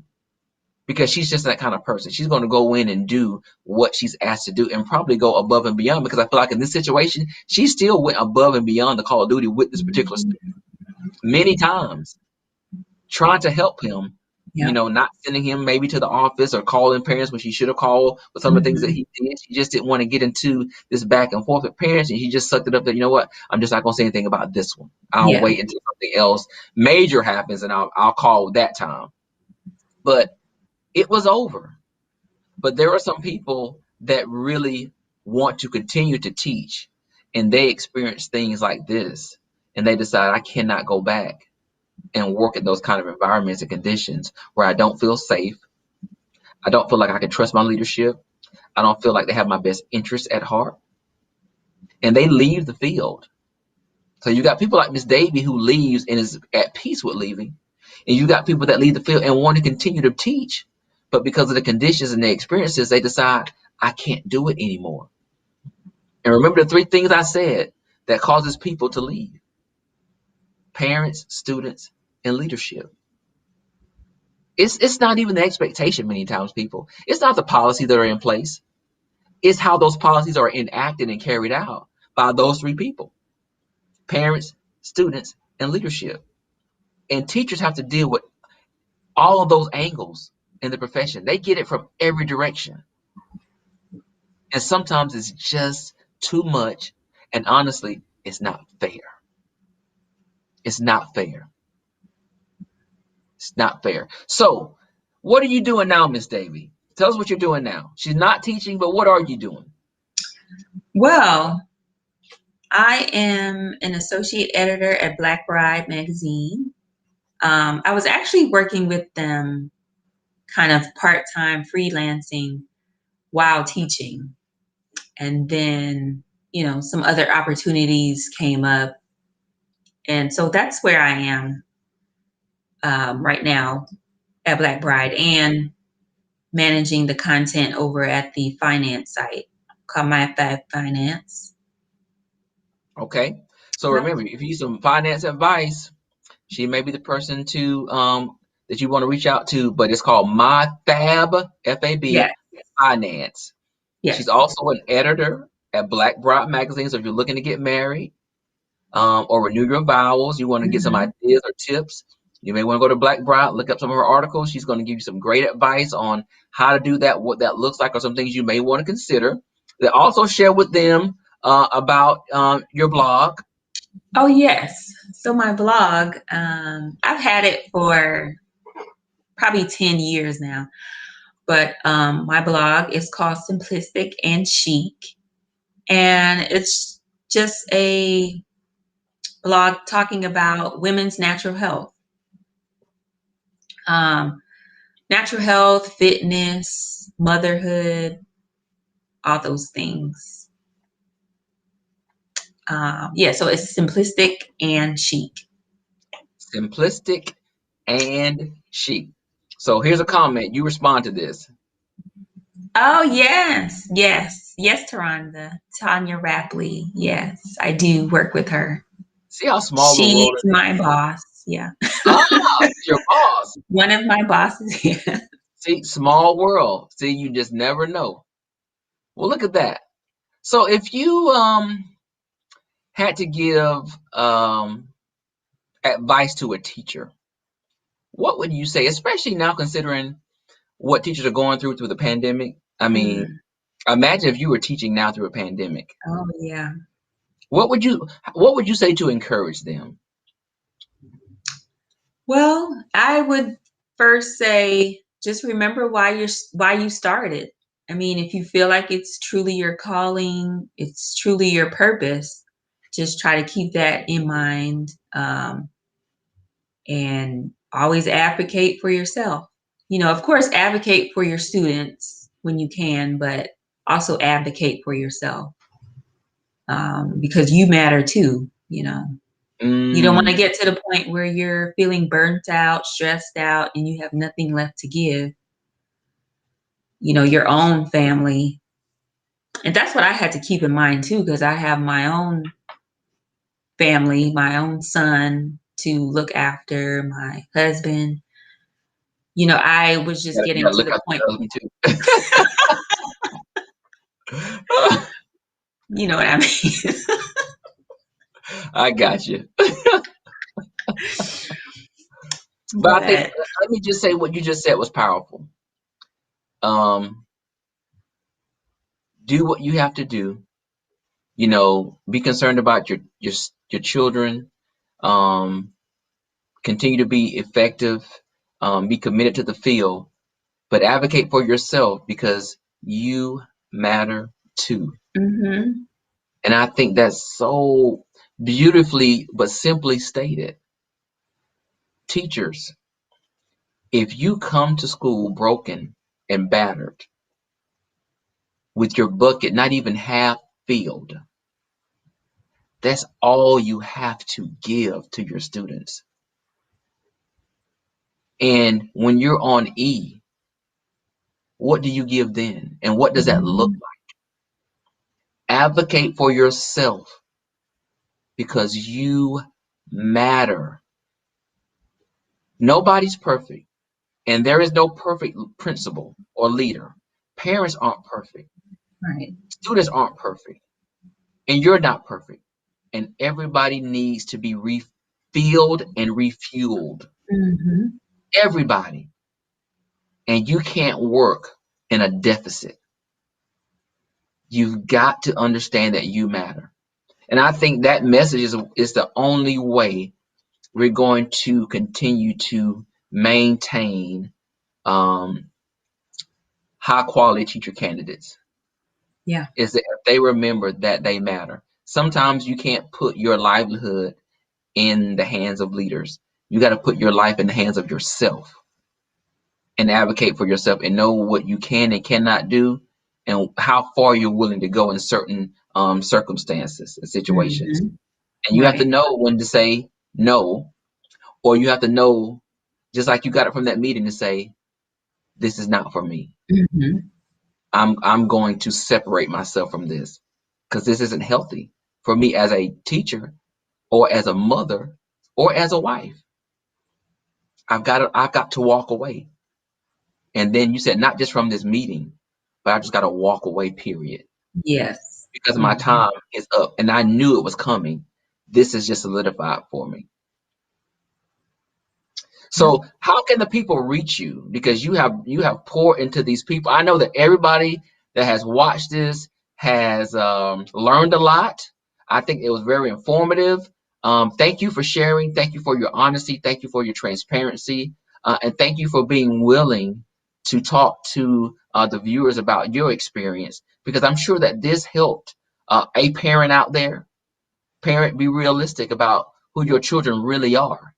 Because she's just that kind of person. She's going to go in and do what she's asked to do and probably go above and beyond because I feel like in this situation, she still went above and beyond the Call of Duty with this particular Mm-hmm. student many times, trying to help him, Yep. not sending him maybe to the office or calling parents when she should have called with some of the things that Mm-hmm. he did. She just didn't want to get into this back and forth with parents, and she just sucked it up that, you know what, I'm just not going to say anything about this one. I'll Yeah. wait until something else major happens and I'll call that time. But it was over. But there are some people that really want to continue to teach and they experience things like this and they decide I cannot go back and work in those kind of environments and conditions where I don't feel safe. I don't feel like I can trust my leadership. I don't feel like they have my best interests at heart. And they leave the field. So you got people like Miss Davie who leaves and is at peace with leaving. And you got people that leave the field and want to continue to teach. But because of the conditions and the experiences, they decide, I can't do it anymore. And remember the three things I said that causes people to leave: parents, students, and leadership. It's not even the expectation many times, people. It's not the policies that are in place. It's how those policies are enacted and carried out by those three people: parents, students, and leadership. And teachers have to deal with all of those angles in the profession. They get it from every direction. And sometimes it's just too much. And honestly, it's not fair. It's not fair. It's not fair. So, what are you doing now, Miss Davie? Tell us what you're doing now. She's not teaching, but what are you doing? Well, I am an associate editor at Black Bride magazine. I was actually working with them kind of part-time freelancing while teaching. And then, some other opportunities came up. And so that's where I am right now at Black Bride, and managing the content over at the finance site called My Five Finance. Okay. So Yep. remember, if you need some finance advice, she may be the person to that you want to reach out to, but it's called My Fab, Yes. FAB, Finance. She's Yes. also an editor at Black Bride magazine. So if you're looking to get married, or renew your vows, you want to get some Mm-hmm. ideas or tips, you may want to go to Black Bride, look up some of her articles. She's going to give you some great advice on how to do that, what that looks like, or some things you may want to consider. They also share with them about your blog. Oh, yes. So my blog, I've had it for probably 10 years now, but my blog is called Simplistic and Chic. And it's just a blog talking about women's um, natural health, fitness, motherhood, all those things. Yeah, so it's simplistic and chic. Simplistic and chic. So here's a comment. You respond to this. Oh, yes, yes, yes, Tanya Rapley. Yes, I do work with her. See how small the She's world is? my boss. Yeah, Ah, she's your boss. one of my bosses. Yeah. See, small world. See, you just never know. Well, look at that. So if you had to give advice to a teacher, what would you say? Especially now, considering what teachers are going through the pandemic. I mean, Mm. imagine if you were teaching now through a pandemic. Oh, yeah. What would you say to encourage them? Well, I would first say just remember why you started. I mean, if you feel like it's truly your calling, it's truly your purpose, just try to keep that in mind, and always advocate for yourself. Of course, advocate for your students when you can, but also advocate for yourself, because you matter too. You don't want to Mm, get to the point where you're feeling burnt out, stressed out, and you have nothing left to give, your own family. And that's what I had to keep in mind too, because I have my own family, my own son to look after, my husband. I was just you getting gotta to look the out point, for your husband too. you know what I mean? I got you. But I think But let me just say what you just said was powerful. Um, do what you have to do. Be concerned about your children. Um, continue to be effective. Be committed to the field, but advocate for yourself because you matter too. mhm. And I think that's so beautifully but simply stated. Teachers, if you come to school broken and battered, with your bucket not even half filled, that's all you have to give to your students. And when you're on E, what do you give then? And what does that look Mhm. like? Advocate for yourself because you matter. Nobody's perfect, and there is no perfect principal or leader. Parents aren't perfect, Right. students aren't perfect, and you're not perfect. And everybody needs to be refilled and refueled. Mhm. Everybody. And you can't work in a deficit. You've got to understand that you matter. And I think that message is the only way we're going to continue to maintain um, high quality teacher candidates Yeah. is that if they remember that they matter. Sometimes you can't put your livelihood in the hands of leaders. You got to put your life in the hands of yourself and advocate for yourself and know what you can and cannot do and how far you're willing to go in certain circumstances and situations. Mhm. And you have to Right. know when to say no, or you have to know, just like you got it from that meeting, to say, this is not for me. Mhm. I'm going to separate myself from this because this isn't healthy for me as a teacher or as a mother or as a wife. I've got to walk away. And then you said not just from this meeting, but I just got to walk away, period. Yes. Because my Mhm. time is up and I knew it was coming. This is just solidified for me. Yep. So how can the people reach you? Because you have poured into these people. I know that everybody that has watched this has learned a lot. I think it was very informative. Thank you for sharing. Thank you for your honesty. Thank you for your transparency. And thank you for being willing to talk to the viewers about your experience. Because I'm sure that this helped a parent out there. Parent, be realistic about who your children really are.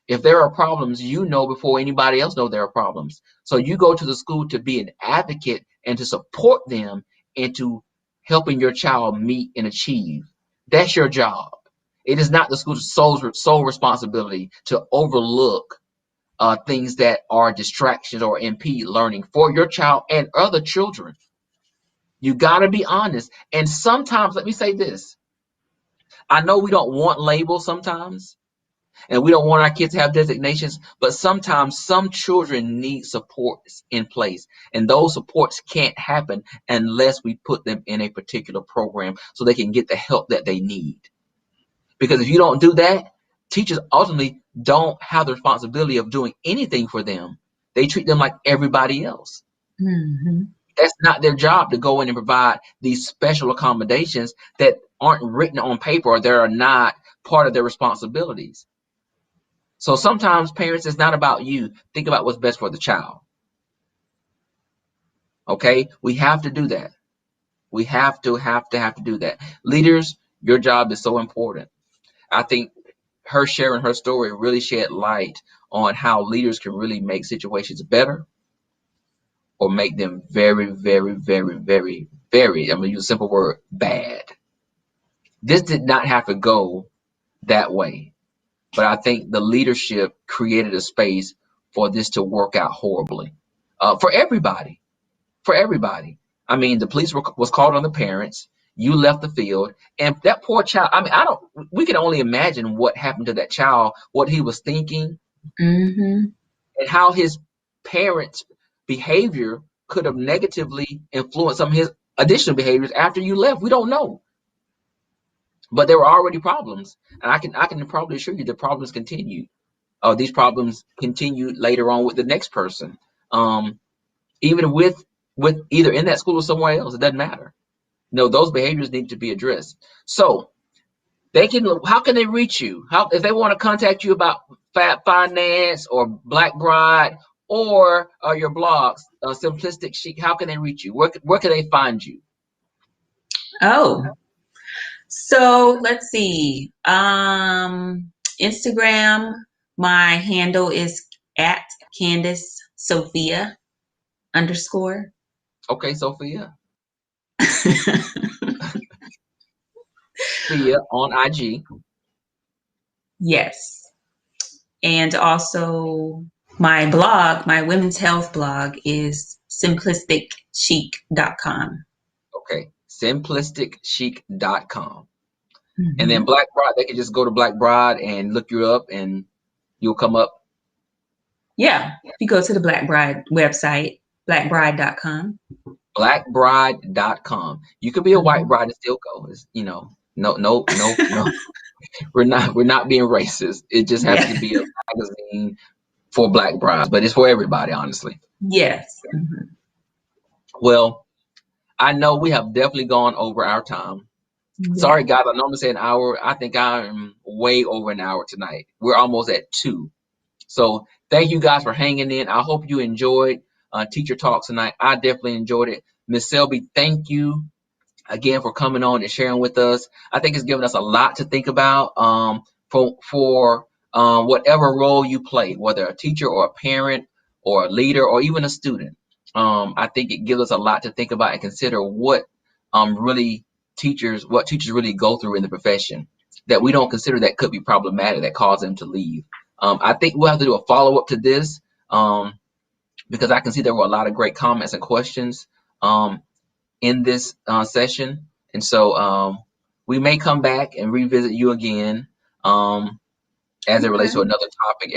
If there are problems, you know before anybody else know there are problems. So you go to the school to be an advocate and to support them into helping your child meet and achieve. That's your job. It is not the school's sole responsibility to overlook things that are distractions or impede learning for your child and other children. You got to be honest. And sometimes, let me say this, I know we don't want labels sometimes, and we don't want our kids to have designations, but sometimes some children need supports in place, and those supports can't happen unless we put them in a particular program so they can get the help that they need. Because if you don't do that, teachers ultimately don't have the responsibility of doing anything for them. They treat them like everybody else. Mhm. That's not their job to go in and provide these special accommodations that aren't written on paper or that are not part of their responsibilities. So sometimes parents, it's not about you. Think about what's best for the child. Okay? We have to do that. We have to do that. Leaders, your job is so important. I think her sharing her story really shed light on how leaders can really make situations better or make them very, very, very, very, very, I'm gonna use a simple word, bad. This did not have to go that way. But I think the leadership created a space for this to work out horribly for everybody. For everybody. I mean, the police was called on the parents. You left the field, and that poor child. I mean, I don't. We can only imagine what happened to that child, what he was thinking, Mhm. and how his parents' behavior could have negatively influenced some of his additional behaviors after you left. We don't know, but there were already problems, and I can probably assure you the problems continued. These problems continued later on with the next person, um, even with either in that school or somewhere else. It doesn't matter. No, those behaviors need to be addressed. So they can. How can they reach you? How if they want to contact you about Fat Finance or Black Bride or your blogs, Simplistic Chic? How can they reach you? Where can they find you? Oh, so let's see. Instagram, my handle is at Candice Sophia underscore. Okay, Sophia. Sophia on IG. Yes. And also my blog, my women's health blog is simplisticchic.com. Okay, simplisticchic.com. And then Mm-hmm. Black Bride, they can just go to Black Bride and look you up, and you'll come up. Yeah, if you go to the Black Bride website, blackbride.com. Blackbride.com. You could be a white Mm-hmm. bride and still go. It's, no. We're not being racist. It just happens Yeah. to be a magazine for Black brides, but it's for everybody, honestly. Yes. Mm-hmm. Well, I know we have definitely gone over our time. Sorry, Yeah. guys. I normally say an hour. I think I'm way over an hour tonight. We're almost at 2. So thank you guys for hanging in. I hope you enjoyed Teacher Talks tonight. I definitely enjoyed it. Miss Selby, thank you again for coming on and sharing with us. I think it's given us a lot to think about for whatever role you play, whether a teacher or a parent or a leader or even a student. I think it gives us a lot to think about and consider what teachers really go through in the profession that we don't consider that could be problematic that cause them to leave. I think we'll have to do a follow up to this because I can see there were a lot of great comments and questions. In this session. And so we may come back and revisit you again as it relates to Okay. another topic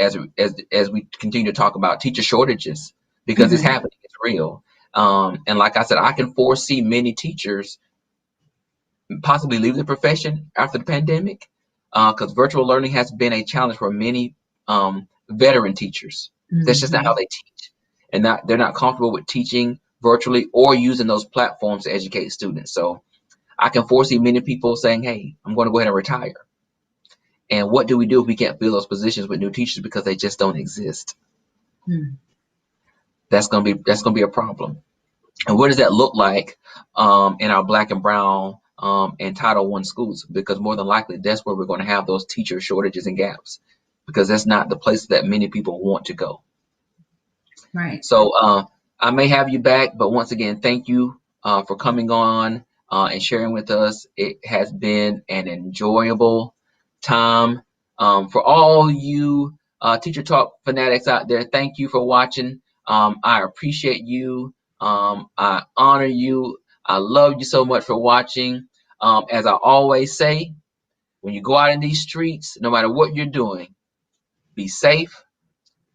as we continue to talk about teacher shortages because it's Mm-hmm. happening, it's real. And like I said, I can foresee many teachers possibly leave the profession after the pandemic because virtual learning has been a challenge for many veteran teachers. That's just not how Mm-hmm. they teach, and they're not comfortable with teaching virtually or using those platforms to educate students. So I can foresee many people saying, "Hey, I'm going to go ahead and retire." And what do we do if we can't fill those positions with new teachers because they just don't exist? Mm-hmm. That's going to be a problem. And what does that look like in our Black and Brown and Title I schools? Because more than likely, that's where we're going to have those teacher shortages and gaps, because that's not the place that many people want to go. Right. So I may have you back, but once again, thank you for coming on and sharing with us. It has been an enjoyable time. For all you Teacher Talk fanatics out there, thank you for watching. I appreciate you. I honor you. I love you so much for watching. As I always say, when you go out in these streets, no matter what you're doing, be safe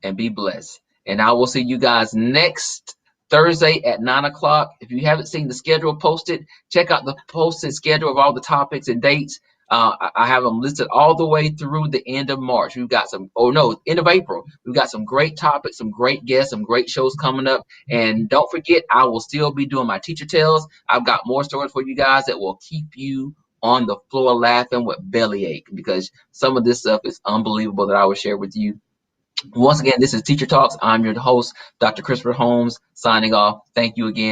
and be blessed. And I will see you guys next Thursday at 9 o'clock. If you haven't seen the schedule posted, check out the posted schedule of all the topics and dates. I have them listed all the way through the end of March. We've got end of April. We've got some great topics, some great guests, some great shows coming up. And don't forget, I will still be doing my teacher tales. I've got more stories for you guys that will keep you on the floor laughing with bellyache, because some of this stuff is unbelievable that I will share with you. Once again, this is Teacher Talks. I'm your host, Dr. Christopher Holmes, signing off. Thank you again.